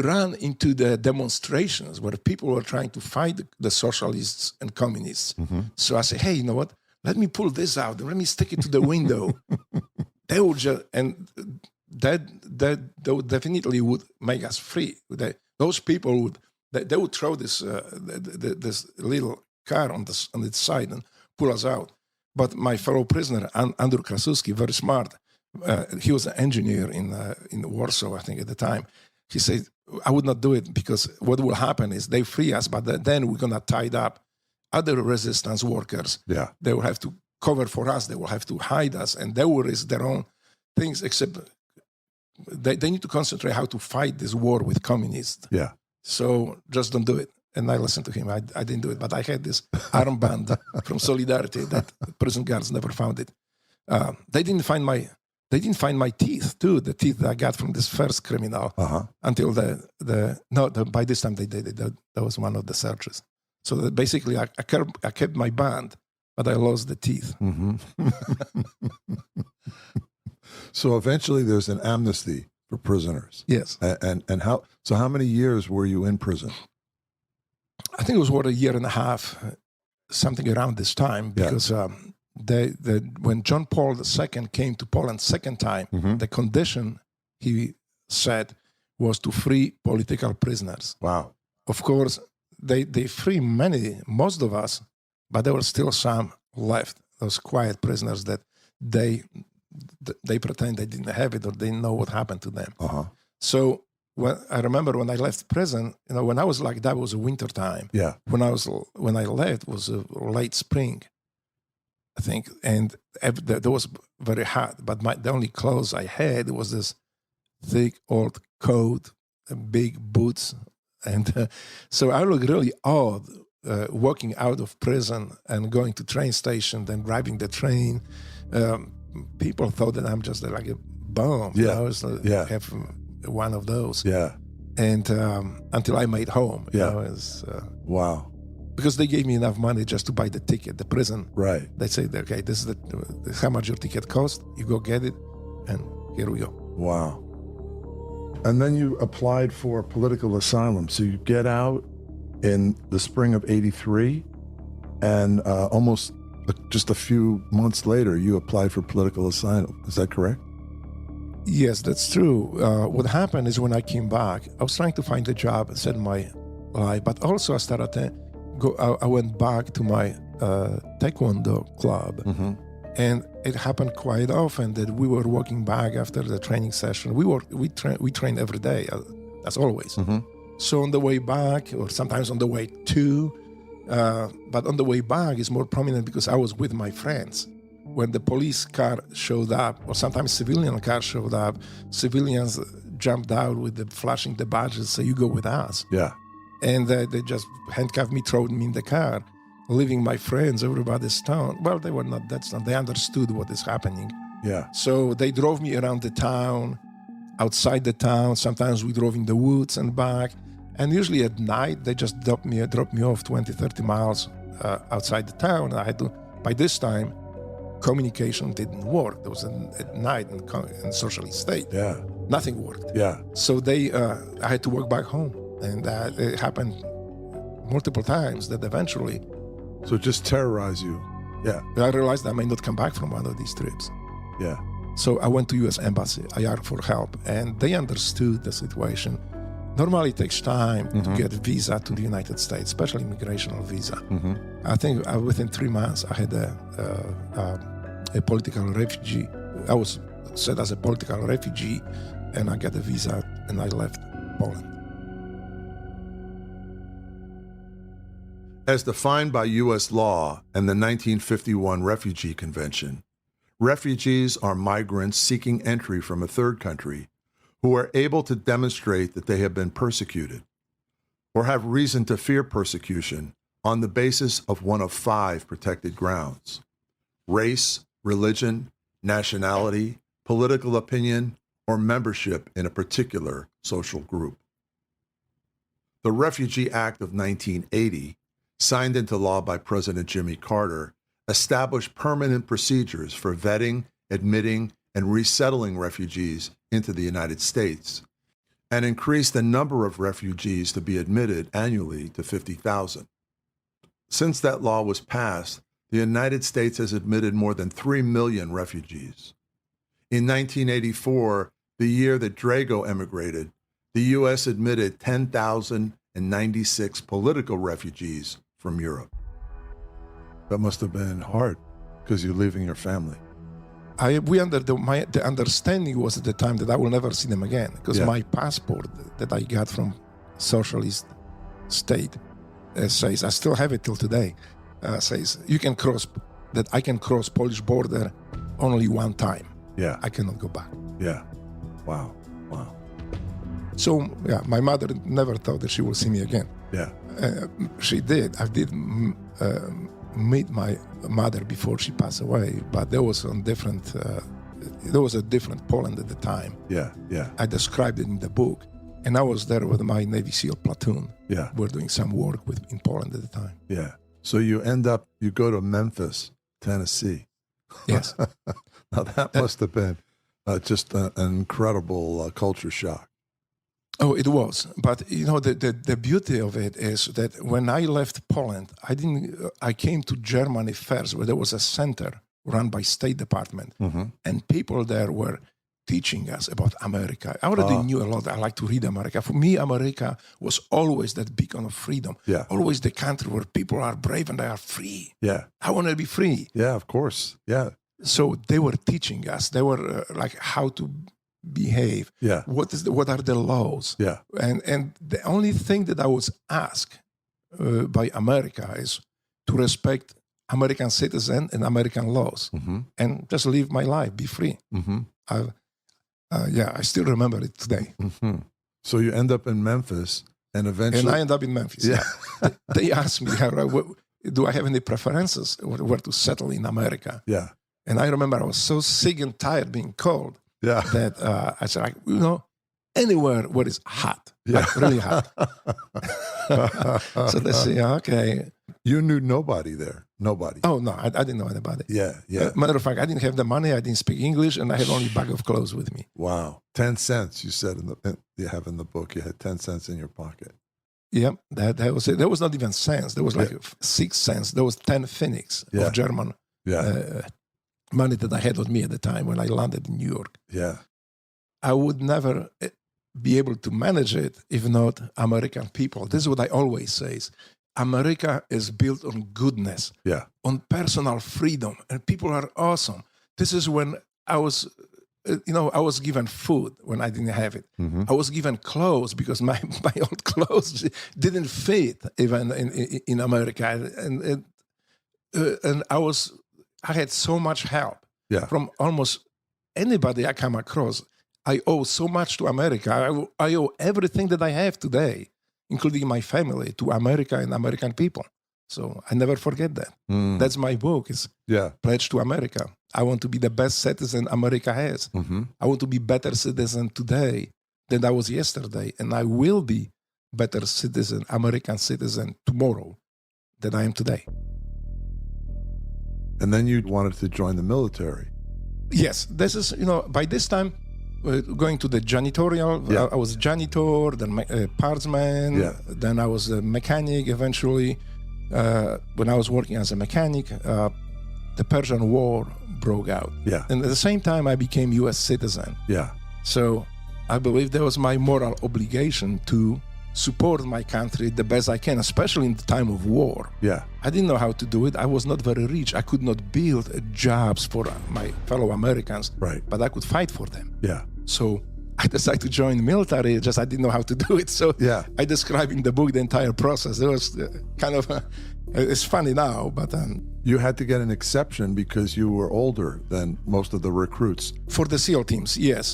ran into the demonstrations where people were trying to fight the socialists and communists. So I said, hey, you know what? Let me pull this out and let me stick it to the window. They would just, and that definitely would make us free. Those people would. They would throw this little car on its side and pull us out. But my fellow prisoner, Andrew Krasuski, very smart, he was an engineer in Warsaw, I think, at the time. He said, I would not do it because what will happen is they free us, but then we're going to tie up other resistance workers. Yeah. They will have to cover for us. They will have to hide us, and they will risk their own things, except they need to concentrate how to fight this war with communists. Yeah. So just don't do it. And I listened to him. I didn't do it, but I had this armband from Solidarity that prison guards never found it. They didn't find my teeth too. The teeth that I got from this first criminal until by this time they did it. That was one of the searches. So that basically I kept my band, but I lost the teeth. So eventually there's an amnesty for prisoners. Yes. And how many years were you in prison? I think it was a year and a half, something around this time, because when John Paul II came to Poland second time, the condition he said was to free political prisoners. Wow. Of course, they free most of us, but there were still some left, those quiet prisoners that they pretend they didn't have it or they didn't know what happened to them. So I remember when I left prison, when I was like that, it was a winter time. Yeah. When I left, it was a late spring, I think, and that was very hot. But the only clothes I had was this thick old coat, big boots, and so I looked really odd walking out of prison and going to train station, then driving the train. People thought that I'm just like a bum. Yeah. I have one of those. Yeah. And until I made home. Wow. Because they gave me enough money just to buy the ticket, the prison. Right. They said, okay, this is how much your ticket cost. You go get it, and here we go. Wow. And then you applied for political asylum. So you get out in the spring of '83, and almost just a few months later, you applied for political asylum. Is that correct? Yes, that's true. What happened is when I came back, I was trying to find a job, set my life, but also I started to I went back to my taekwondo club. And it happened quite often that we were walking back after the training session. We trained every day, as always. So on the way back, or sometimes on the way to, but on the way back is more prominent because I was with my friends. When the police car showed up, or sometimes civilian car showed up, civilians jumped out with flashing the badges, so you go with us. Yeah. And they just handcuffed me, thrown me in the car, leaving my friends, everybody's stoned. Well, they were not that stoned. They understood what is happening. Yeah. So they drove me around the town, outside the town. Sometimes we drove in the woods and back. And usually at night, they just dropped me off 20, 30 miles outside the town. I had to, by this time, communication didn't work. It was at night in socialist state. Yeah. Nothing worked. Yeah. So I had to walk back home. And it happened multiple times that eventually... So just terrorize you. Yeah. I realized I may not come back from one of these trips. Yeah. So I went to U.S. Embassy. I asked for help, and they understood the situation. Normally, it takes time to get a visa to the United States, especially immigration visa. I think within 3 months, I had a political refugee. I was set as a political refugee, and I got a visa, and I left Poland. As defined by U.S. law and the 1951 Refugee Convention, refugees are migrants seeking entry from a third country who are able to demonstrate that they have been persecuted or have reason to fear persecution on the basis of one of 5 protected grounds: race, religion, nationality, political opinion, or membership in a particular social group. The Refugee Act of 1980, signed into law by President Jimmy Carter, established permanent procedures for vetting, admitting, and resettling refugees into the United States, and increased the number of refugees to be admitted annually to 50,000. Since that law was passed, the United States has admitted more than 3 million refugees. In 1984, the year that Drago emigrated, the U.S. admitted 10,096 political refugees from Europe. That must have been hard because you're leaving your family. The understanding was at the time that I will never see them again, because my passport that I got from socialist state says, I still have it till today, says I can cross Polish border only one time. Yeah. I cannot go back. Yeah. Wow. Wow. So, my mother never thought that she will see me again. Yeah. She did. I did meet my mother before she passed away, but there was a different Poland at the time. Yeah. Yeah. I described it in the book, and I was there with my Navy SEAL platoon. Yeah. We're doing some work in Poland at the time. Yeah. So you go to Memphis, Tennessee. Yes. Now that must have been just an incredible culture shock. Oh, it was. But the beauty of it is that when I left Poland, I came to Germany first, where there was a center run by State Department, and people there were teaching us about America. I already knew a lot. I like to read America. For me, America was always that beacon of freedom. Yeah. Always the country where people are brave and they are free. Yeah. I want to be free. Yeah, of course. Yeah. So they were teaching us. They were like how to behave. Yeah. What are the laws? Yeah. And the only thing that I was asked by America is to respect American citizen and American laws, and just live my life, be free. I still remember it today. So you end up in Memphis, and eventually... And I end up in Memphis. Yeah. They asked me, do I have any preferences where to settle in America? Yeah. And I remember I was so sick and tired being cold that I said, anywhere where it's hot, like really hot. So they say, okay. You knew nobody there? Nobody? Oh, no, I didn't know anybody. Yeah, yeah. Matter of fact, I didn't have the money, I didn't speak English, and I had only a bag of clothes with me. Wow. 10 cents, you said you have in the book. You had 10 cents in your pocket. Yep, that was it. There was not even cents. There was like 6 cents. There was 10 pfennigs of German money that I had with me at the time when I landed in New York. Yeah. I would never be able to manage it if not American people. This is what I always say. America is built on goodness, on personal freedom, and people are awesome. This is when I was given food when I didn't have it. I was given clothes because my old clothes didn't fit even in America, and I had so much help from almost anybody I come across. I owe so much to America. I owe everything that I have today, including my family, to America and American people. So I never forget that. That's my book. It's Pledge to America. I want to be the best citizen America has. I want to be better citizen today than I was yesterday. And I will be better citizen, American citizen tomorrow than I am today. And then you wanted to join the military. Yes. This is, by this time, going to the janitorial, I was a janitor, then partsman, then I was a mechanic eventually. When I was working as a mechanic, the Persian War broke out. Yeah. And at the same time, I became U.S. citizen. Yeah. So I believe there was my moral obligation to support my country the best I can, especially in the time of war. Yeah. I didn't know how to do it. I was not very rich. I could not build jobs for my fellow Americans, Right. but I could fight for them. Yeah. So I decided to join the military, just I didn't know how to do it. So Yeah. I describe in the book the entire process. It was kind of, it's funny now, but You had to get an exception because you were older than most of the recruits. for the SEAL teams, yes.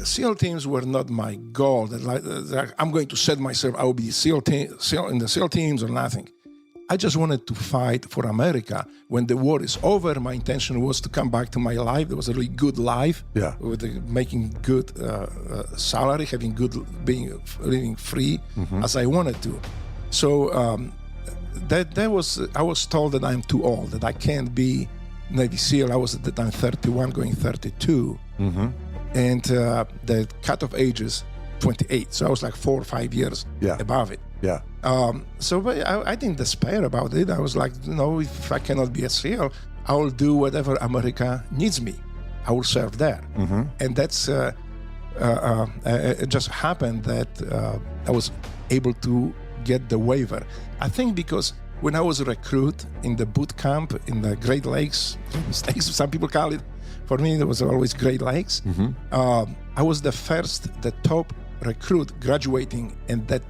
The SEAL teams were not my goal. That I'm going to set myself, I will be in the SEAL teams or nothing. I just wanted to fight for America. When the war is over, my intention was to come back to my life. There was a really good life, Yeah. with making good salary, having living free as I wanted to. So I was told that I'm too old, that I can't be Navy SEAL. I was at the time 31, going 32, and the cutoff age is 28. So I was like 4 or 5 years above it. Yeah. So but I didn't despair about it. I was like, if I cannot be a SEAL, I will do whatever America needs me. I will serve there. And that's it just happened that I was able to get the waiver. I think because when I was a recruit in the boot camp in the Great Lakes, some people call it, for me it was always Great Lakes. I was the top recruit graduating in that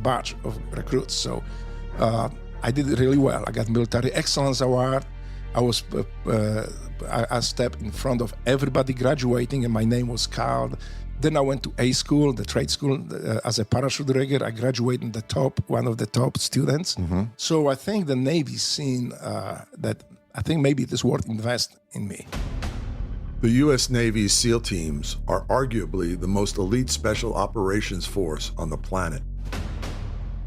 batch of recruits. So I did it really well. I got Military Excellence Award. I stepped in front of everybody graduating and my name was called. Then I went to A school, the trade school, as a parachute rigger. I graduated one of the top students. So I think the Navy seen that I think maybe it is worth invest in me. The U.S. Navy's SEAL teams are arguably the most elite special operations force on the planet.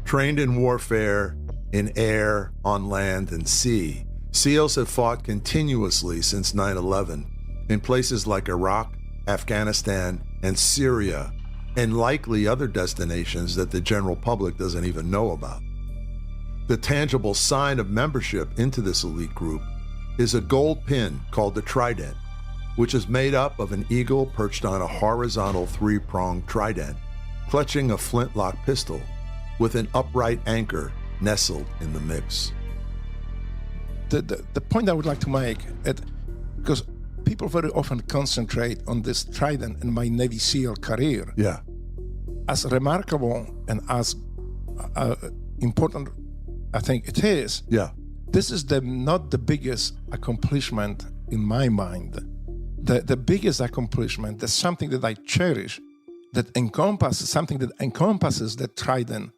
Trained in warfare, in air, on land, and sea, SEALs have fought continuously since 9/11 in places like Iraq, Afghanistan, and Syria, and likely other destinations that the general public doesn't even know about. The tangible sign of membership into this elite group is a gold pin called the Trident, which is made up of an eagle perched on a horizontal 3-pronged trident, clutching a flintlock pistol with an upright anchor nestled in the mix. The point I would like to make, because people very often concentrate on this Trident in my Navy SEAL career. Yeah. As remarkable and as important I think it is, Yeah. this is not the biggest accomplishment in my mind. The biggest accomplishment, that's something that I cherish, that encompasses the Trident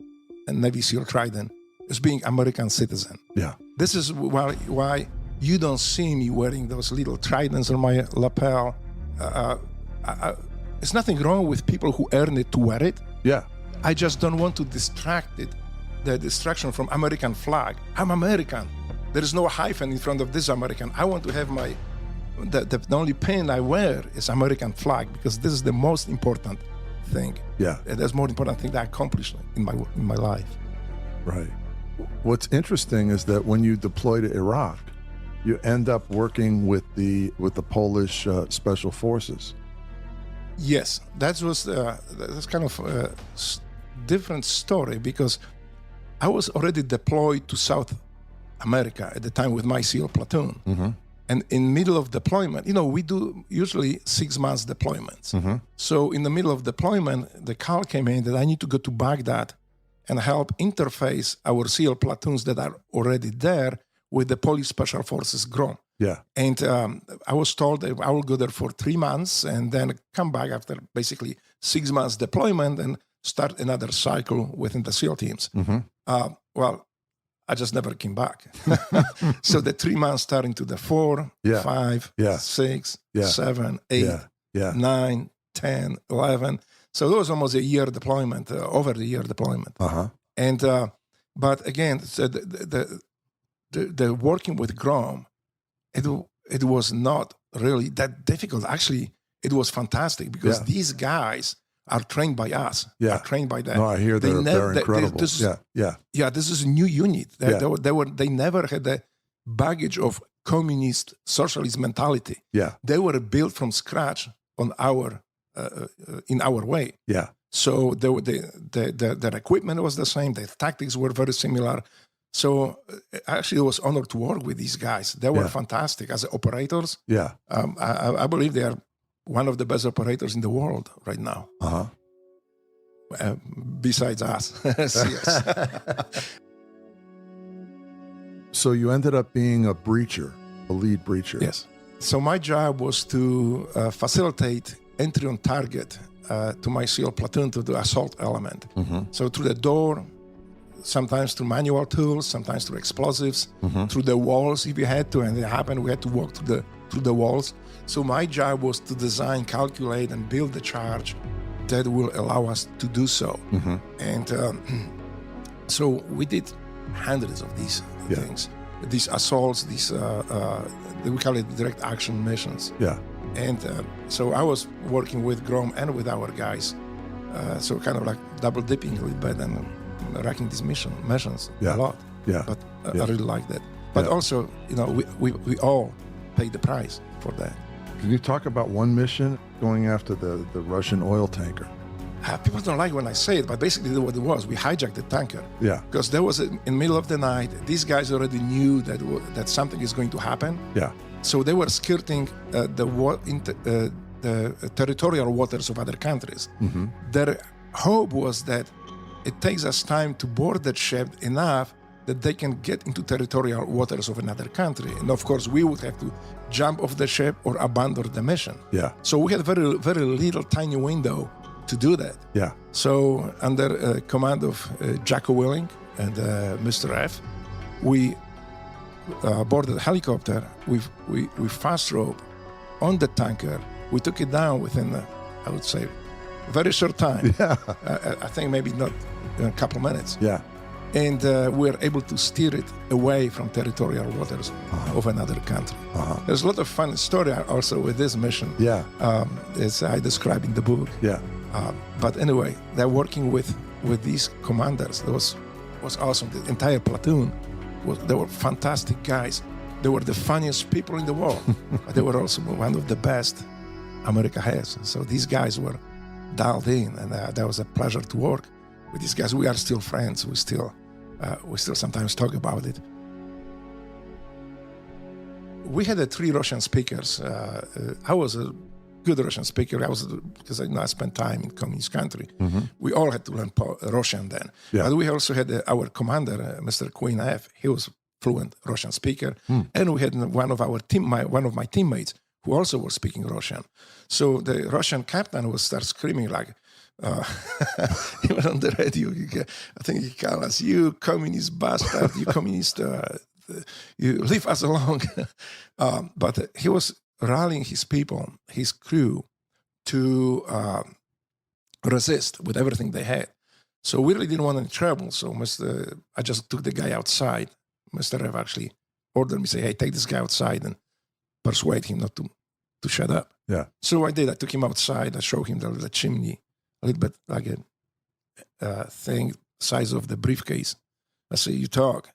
and Navy SEAL Trident, is being American citizen. Yeah. This is why you don't see me wearing those little tridents on my lapel. There's nothing wrong with people who earn it to wear it. Yeah. I just don't want to the distraction from American flag. I'm American. There is no hyphen in front of this American. I want to have the only pin I wear is American flag, because this is the most important thing. Yeah. There's more important thing that I accomplished in my life. Right. What's interesting is that when you deploy to Iraq, you end up working with the Polish special forces. Yes, that's kind of a different story, because I was already deployed to South America at the time with my SEAL platoon. And in middle of deployment, we do usually 6 months deployments. So in the middle of deployment, the call came in that I need to go to Baghdad and help interface our SEAL platoons that are already there with the Polish Special Forces GROM. Yeah. And I was told that I will go there for 3 months and then come back after basically 6 months deployment and start another cycle within the SEAL teams. Well, I just never came back. So the 3 months starting to the 4, 5, 6, 7, 8, 9, 10, 11. So it was almost a year deployment, over the year deployment. And but again, so the working with GROM, it was not really that difficult. Actually, it was fantastic, because these guys are trained by us. Yeah. Are trained by them. No, I hear they're incredible. This is a new unit. They never had the baggage of communist socialist mentality. Yeah. They were built from scratch on in our way. Yeah. So their equipment was the same. Their tactics were very similar. So actually, it was honored to work with these guys. They were fantastic as operators. Yeah. I believe they are one of the best operators in the world right now. Uh-huh. Besides us. Yes. So you ended up being a breacher, a lead breacher. Yes. So my job was to facilitate entry on target to my SEAL platoon, to the assault element. Mm-hmm. So through the door, sometimes through manual tools, sometimes through explosives, through the walls if we had to, and it happened, we had to walk through the walls. So my job was to design, calculate, and build the charge that will allow us to do so. Mm-hmm. And so we did hundreds of these things, these assaults, these we call it direct action missions. Yeah. And so I was working with Grom and with our guys, so kind of like double dipping a little bit and racking these missions a lot. Yeah. But I really like that. But also, we all paid the price for that. Can you talk about one mission going after the Russian oil tanker? People don't like when I say it, but basically what it was, we hijacked the tanker. Yeah. Because there was, in the middle of the night, these guys already knew that something is going to happen. Yeah. So they were skirting the territorial waters of other countries. Mm-hmm. Their hope was that it takes us time to board that ship enough that they can get into territorial waters of another country. And of course, we would have to jump off the ship or abandon the mission. Yeah. So we had very, very little tiny window to do that. Yeah. So under command of Jacko Willing and Mr. F, we boarded a helicopter. We fast rope on the tanker. We took it down within, I would say, a very short time. Yeah. I think maybe not a couple of minutes. Yeah. And we were able to steer it away from territorial waters of another country. There's a lot of fun story also with this mission. Yeah. As I described in the book. Yeah. But anyway, they're working with these commanders. That was awesome. The entire platoon, they were fantastic guys. They were the funniest people in the world. But they were also one of the best America has. So these guys were dialed in, and that was a pleasure to work with these guys. We are still friends. We still sometimes talk about it. We had 3 Russian speakers. I was a good Russian speaker. Because I spent time in communist country. Mm-hmm. We all had to learn Russian then. Yeah. But we also had our commander, Mr. Queen F. He was fluent Russian speaker, and we had one of my teammates who also was speaking Russian. So the Russian captain would start screaming like. He was on the radio. I think he called us, "You communist bastard! You communist! You leave us alone!" But he was rallying his people, his crew, to resist with everything they had. So we really didn't want any trouble. So I just took the guy outside. Mr. Rev actually ordered me, say, "Hey, take this guy outside and persuade him not to shut up." Yeah. So I did. I took him outside. I showed him the chimney. A little bit like a thing size of the briefcase. I say, "You talk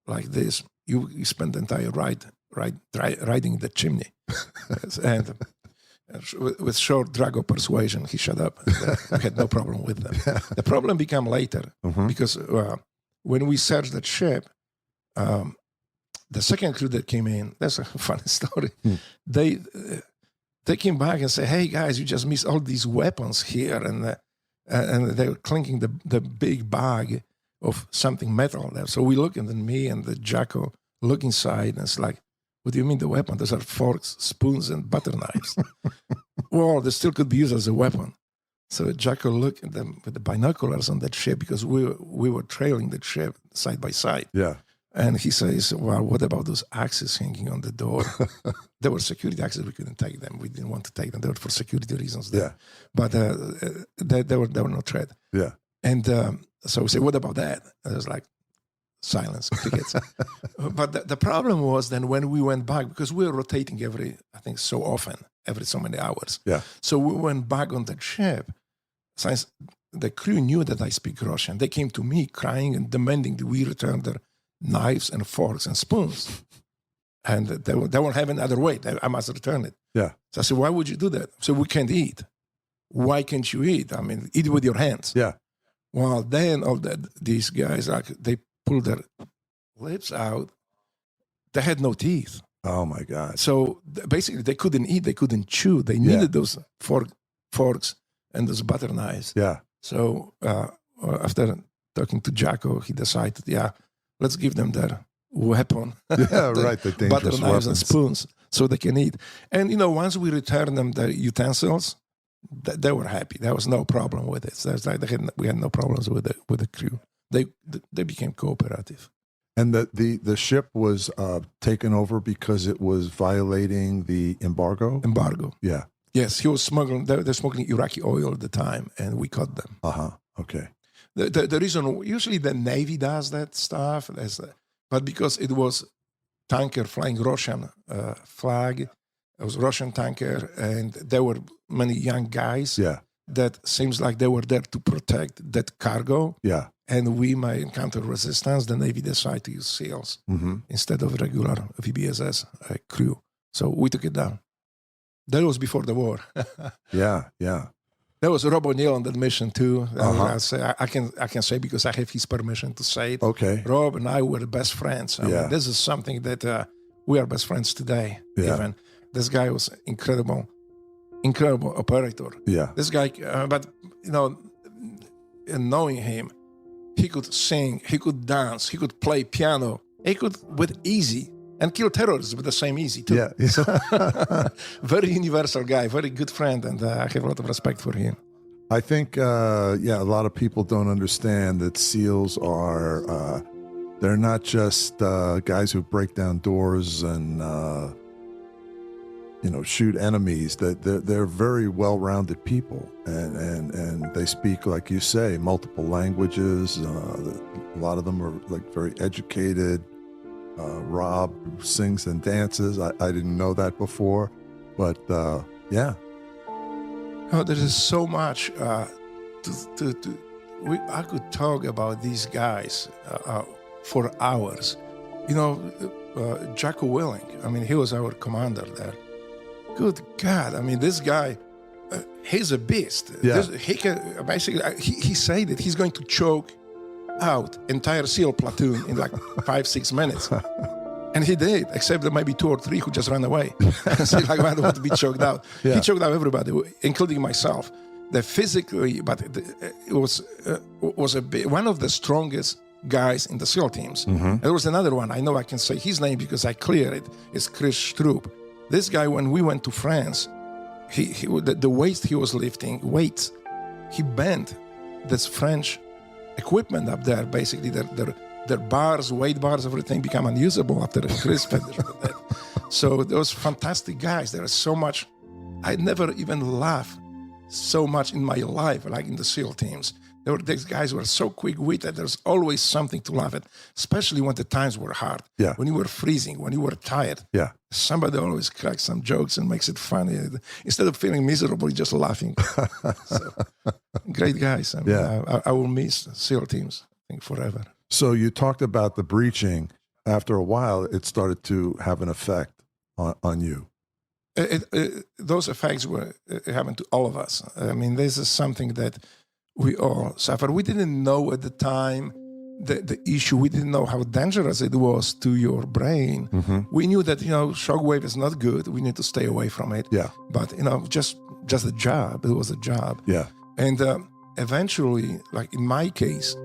like this, you spend the entire ride riding the chimney." And with short Drago persuasion, he shut up. We had no problem with them. The problem became later because when we searched that ship, the second crew that came in, that's a funny story. They came back and said, "Hey guys, you just missed all these weapons here," and they were clinking the big bag of something metal there. So we look, and then me and the Jacko look inside, and it's like, "What do you mean the weapon? Those are forks, spoons, and butter knives." Well, they still could be used as a weapon. So Jacko looked at them with the binoculars on that ship because we were trailing that ship side by side. Yeah. And he says, "Well, what about those axes hanging on the door?" There were security axes. We couldn't take them. We didn't want to take them. They were for security reasons. Yeah. But they were no threat. Yeah. And so we said, "What about that?" And it was like silence, crickets. But the problem was then when we went back, because we were rotating every so many hours. Yeah. So we went back on the ship. Since the crew knew that I speak Russian, they came to me crying and demanding that we return their knives and forks and spoons. And they won't have another way. I must return it. Yeah. So I said, why would you do that? So we can't eat. Why can't you eat? I mean, eat with your hands. Yeah. Well, then these guys, like, they pulled their lips out. They had no teeth. Oh my God. So basically, they couldn't eat. They couldn't chew. They needed those forks and those butter knives. Yeah. So after talking to Jacko, he decided, let's give them their weapon. Yeah, right. The dangerous butter knives weapons. and spoons so they can eat. And, once we returned them the utensils, they were happy. There was no problem with it. So it's like we had no problems with the crew. They became cooperative. And the ship was taken over because it was violating the embargo? Embargo. Yeah. Yes, he was smuggling. They're smuggling Iraqi oil at the time, and we caught them. Okay. The reason, usually the Navy does that stuff, but because it was tanker flying Russian flag, it was Russian tanker, and there were many young guys. Yeah. That seems like they were there to protect that cargo. Yeah. And we might encounter resistance. The Navy decided to use SEALs instead of regular VBSS crew. So we took it down. That was before the war. Yeah. There was Rob O'Neill on that mission too. I can say because I have his permission to say it. Okay. Rob and I were best friends. I mean, this is something that we are best friends today. Yeah. Even this guy was incredible operator. Yeah. This guy, but knowing him, he could sing, he could dance, he could play piano, he could with easy. And kill terrorists with the same easy too. Yeah. So, very universal guy, very good friend, and I have a lot of respect for him. I think, a lot of people don't understand that SEALs are, they're not just guys who break down doors and, shoot enemies. That they're very well-rounded people, and they speak, like you say, multiple languages. A lot of them are like very educated. Rob sings and dances. I didn't know that before, but yeah. Oh, there is so much I could talk about these guys for hours. Jacko Willing, I mean, he was our commander there. Good God, I mean, this guy, he's a beast. Yeah. He can basically, he said that he's going to choke out entire SEAL platoon in like 5-6 minutes. And he did, except there might be 2 or 3 who just ran away. So like, I don't want to be choked out. Yeah. He choked out everybody, including myself. That physically, but it was one of the strongest guys in the SEAL teams. There was another one, I know I can say his name because I cleared it, is Chris Stroop. This guy, when we went to France, the weights he was lifting, he bent this French equipment up there. Basically, their bars, weight bars, everything become unusable after Chris finished with that. So those fantastic guys. There is so much. I never even laughed so much in my life, like in the SEAL teams. These guys were so quick-witted. There's always something to laugh at, especially when the times were hard. Yeah. When you were freezing, when you were tired. Yeah. Somebody always cracks some jokes and makes it funny. Instead of feeling miserable, you're just laughing. So, great guys. I mean, I will miss SEAL teams, I think, forever. So you talked about the breaching. After a while, it started to have an effect on you. Those effects happened to all of us. I mean, this is something that we all suffer. We didn't know at the time the issue. We didn't know how dangerous it was to your brain. We knew that, shockwave is not good. We need to stay away from it. Yeah. But, just a job. It was a job. Yeah. And eventually, like in my case,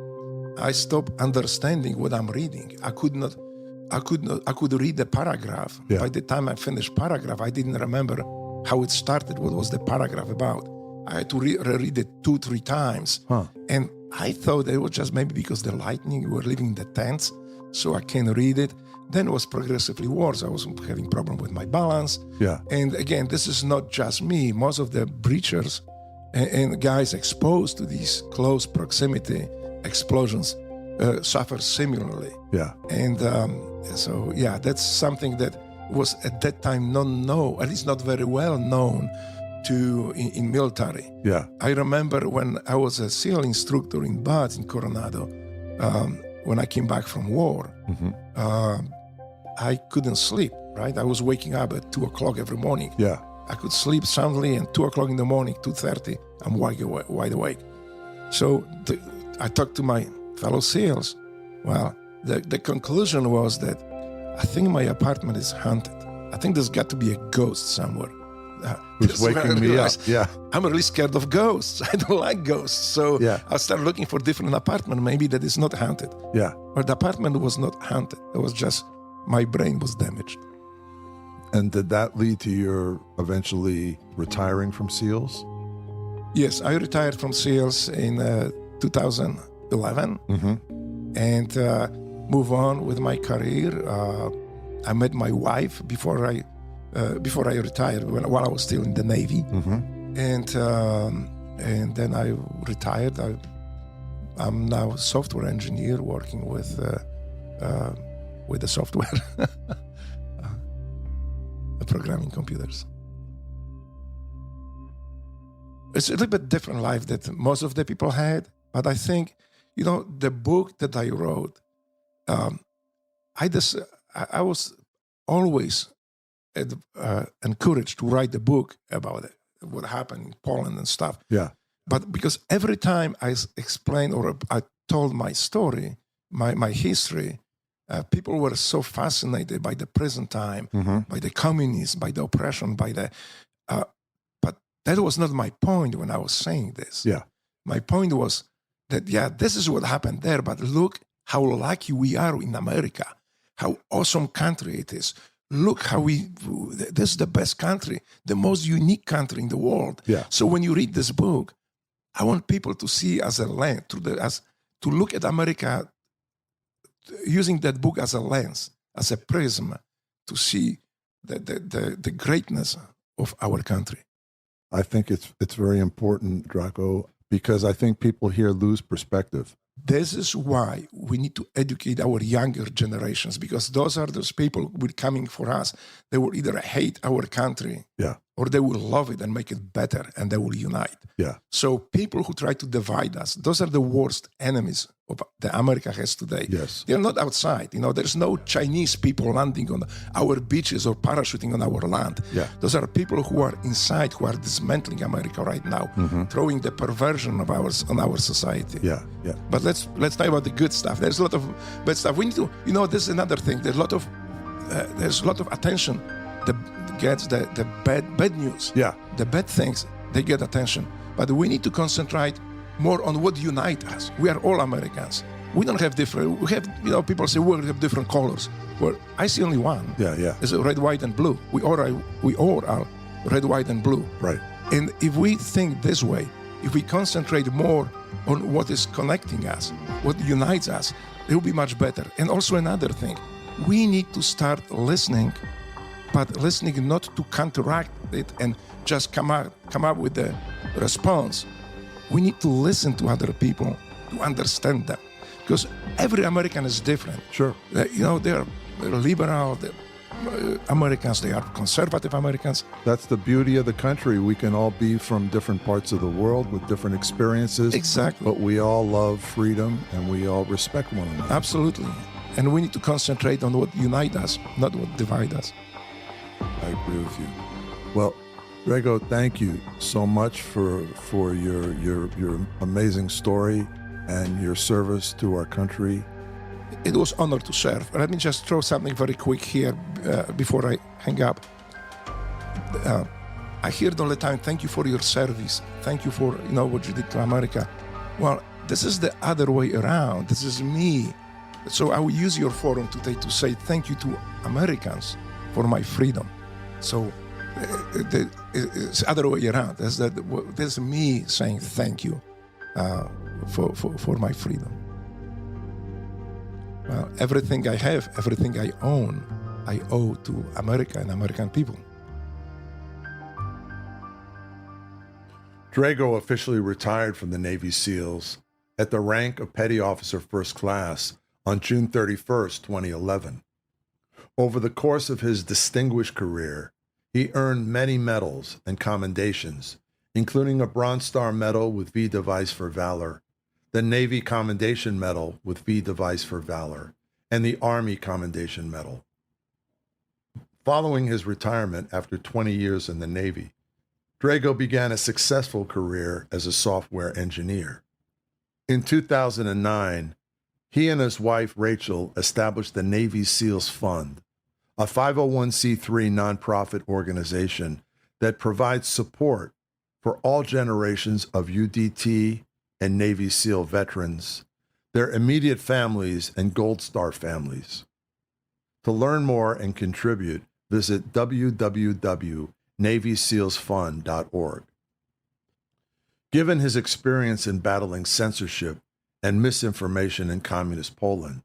I stopped understanding what I'm reading. I could read the paragraph. Yeah. By the time I finished paragraph, I didn't remember how it started. What was the paragraph about? I had to read it 2-3 times. And I thought it was just maybe because the lightning, we were living in the tents, so I can read it. Then it was progressively worse. I was having problem with my balance. Yeah. And again, this is not just me. Most of the breachers and guys exposed to these close proximity explosions suffer similarly. Yeah. And so that's something that was at that time at least not very well known in military. Yeah. I remember when I was a SEAL instructor in BUD in Coronado, when I came back from war, I couldn't sleep. right? I was waking up at 2 o'clock every morning. Yeah. I could sleep soundly, and 2 o'clock in the morning, 2:30, I'm wide awake. So I talked to my fellow SEALs. Well, the conclusion was that I think my apartment is haunted. I think there's got to be a ghost somewhere. Who's waking me up? Yeah. I'm really scared of ghosts. I don't like ghosts. So I started looking for different apartment, maybe that is not haunted. Yeah. But the apartment was not haunted. It was just my brain was damaged. And did that lead to your eventually retiring from SEALs? Yes, I retired from SEALs in 2011 and move on with my career. I met my wife before I retired, while I was still in the Navy, and then I retired. I'm now a software engineer working with the software, programming computers. It's a little bit different life that most of the people had, but I think, the book that I wrote, I was always encouraged to write a book about it, what happened in Poland and stuff. Yeah. But because every time I explained or I told my story, my history, people were so fascinated by the present time, by the communists, by the oppression, but that was not my point when I was saying this. Yeah. My point was that, this is what happened there, but look how lucky we are in America, how awesome country it is. Look how this is the best country, the most unique country in the world. Yeah. So when you read this book, I want people to see as a lens, to look at America using that book as a lens, as a prism, to see the greatness of our country. I think it's very important, Drago, because I think people here lose perspective. This is why we need to educate our younger generations, because those are those people who are coming for us. They will either hate our country, or they will love it and make it better, and they will unite. Yeah. So people who try to divide us, those are the worst enemies of the America has today. Yes. They're not outside. There's no Chinese people landing on our beaches or parachuting on our land. Yeah. Those are people who are inside, who are dismantling America right now, throwing the perversion of ours on our society. Yeah, yeah. But let's talk about the good stuff. There's a lot of bad stuff. We need to, this is another thing. There's a lot of attention that gets the bad news. Yeah. The bad things, they get attention. But we need to concentrate more on what unites us. We are all Americans. We don't have different, we have, people say we have different colors. Well, I see only one. Yeah, yeah. It's red, white, and blue. We all are red, white, and blue. Right. And if we think this way, if we concentrate more on what is connecting us, what unites us, it will be much better. And also another thing, we need to start listening, but listening not to counteract it and just come up with the response. We need to listen to other people to understand them, because every American is different. Sure. They are liberal Americans, they are conservative Americans. That's the beauty of the country. We can all be from different parts of the world with different experiences. Exactly. But we all love freedom and we all respect one another. Absolutely. And we need to concentrate on what unites us, not what divides us. I agree with you. Well, Drago, thank you so much for your amazing story and your service to our country. It was an honor to serve. Let me just throw something very quick here before I hang up. I hear it all the time, thank you for your service. Thank you for what you did to America. Well, this is the other way around. This is me. So I will use your forum today to say thank you to Americans for my freedom. So it's the other way around. There's me saying thank you for my freedom. Well, everything I have, everything I own, I owe to America and American people. Drago officially retired from the Navy SEALs at the rank of Petty Officer First Class on June 31st, 2011. Over the course of his distinguished career, he earned many medals and commendations, including a Bronze Star Medal with V Device for Valor, the Navy Commendation Medal with V Device for Valor, and the Army Commendation Medal. Following his retirement after 20 years in the Navy, Drago began a successful career as a software engineer. In 2009, he and his wife, Rachel, established the Navy SEALs Fund, a 501c3 nonprofit organization that provides support for all generations of UDT and Navy SEAL veterans, their immediate families, and Gold Star families. To learn more and contribute, visit www.navysealsfund.org. Given his experience in battling censorship and misinformation in communist Poland,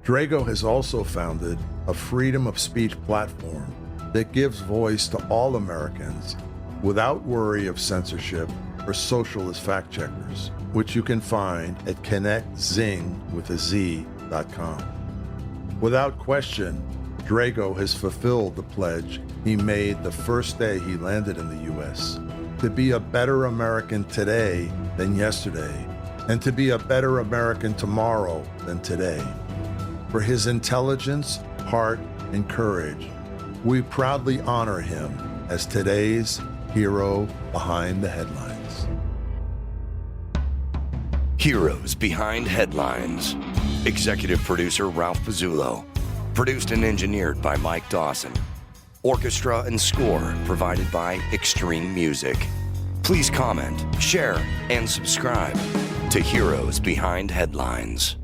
Drago has also founded a freedom of speech platform that gives voice to all Americans without worry of censorship or socialist fact-checkers, which you can find at connectzing.com. Without question, Drago has fulfilled the pledge he made the first day he landed in the U.S. to be a better American today than yesterday, and to be a better American tomorrow than today. For his intelligence, heart, and courage, we proudly honor him as today's hero behind the headlines. Heroes Behind Headlines. Executive producer Ralph Pizzullo. Produced and engineered by Mike Dawson. Orchestra and score provided by Extreme Music. Please comment, share, and subscribe to Heroes Behind Headlines.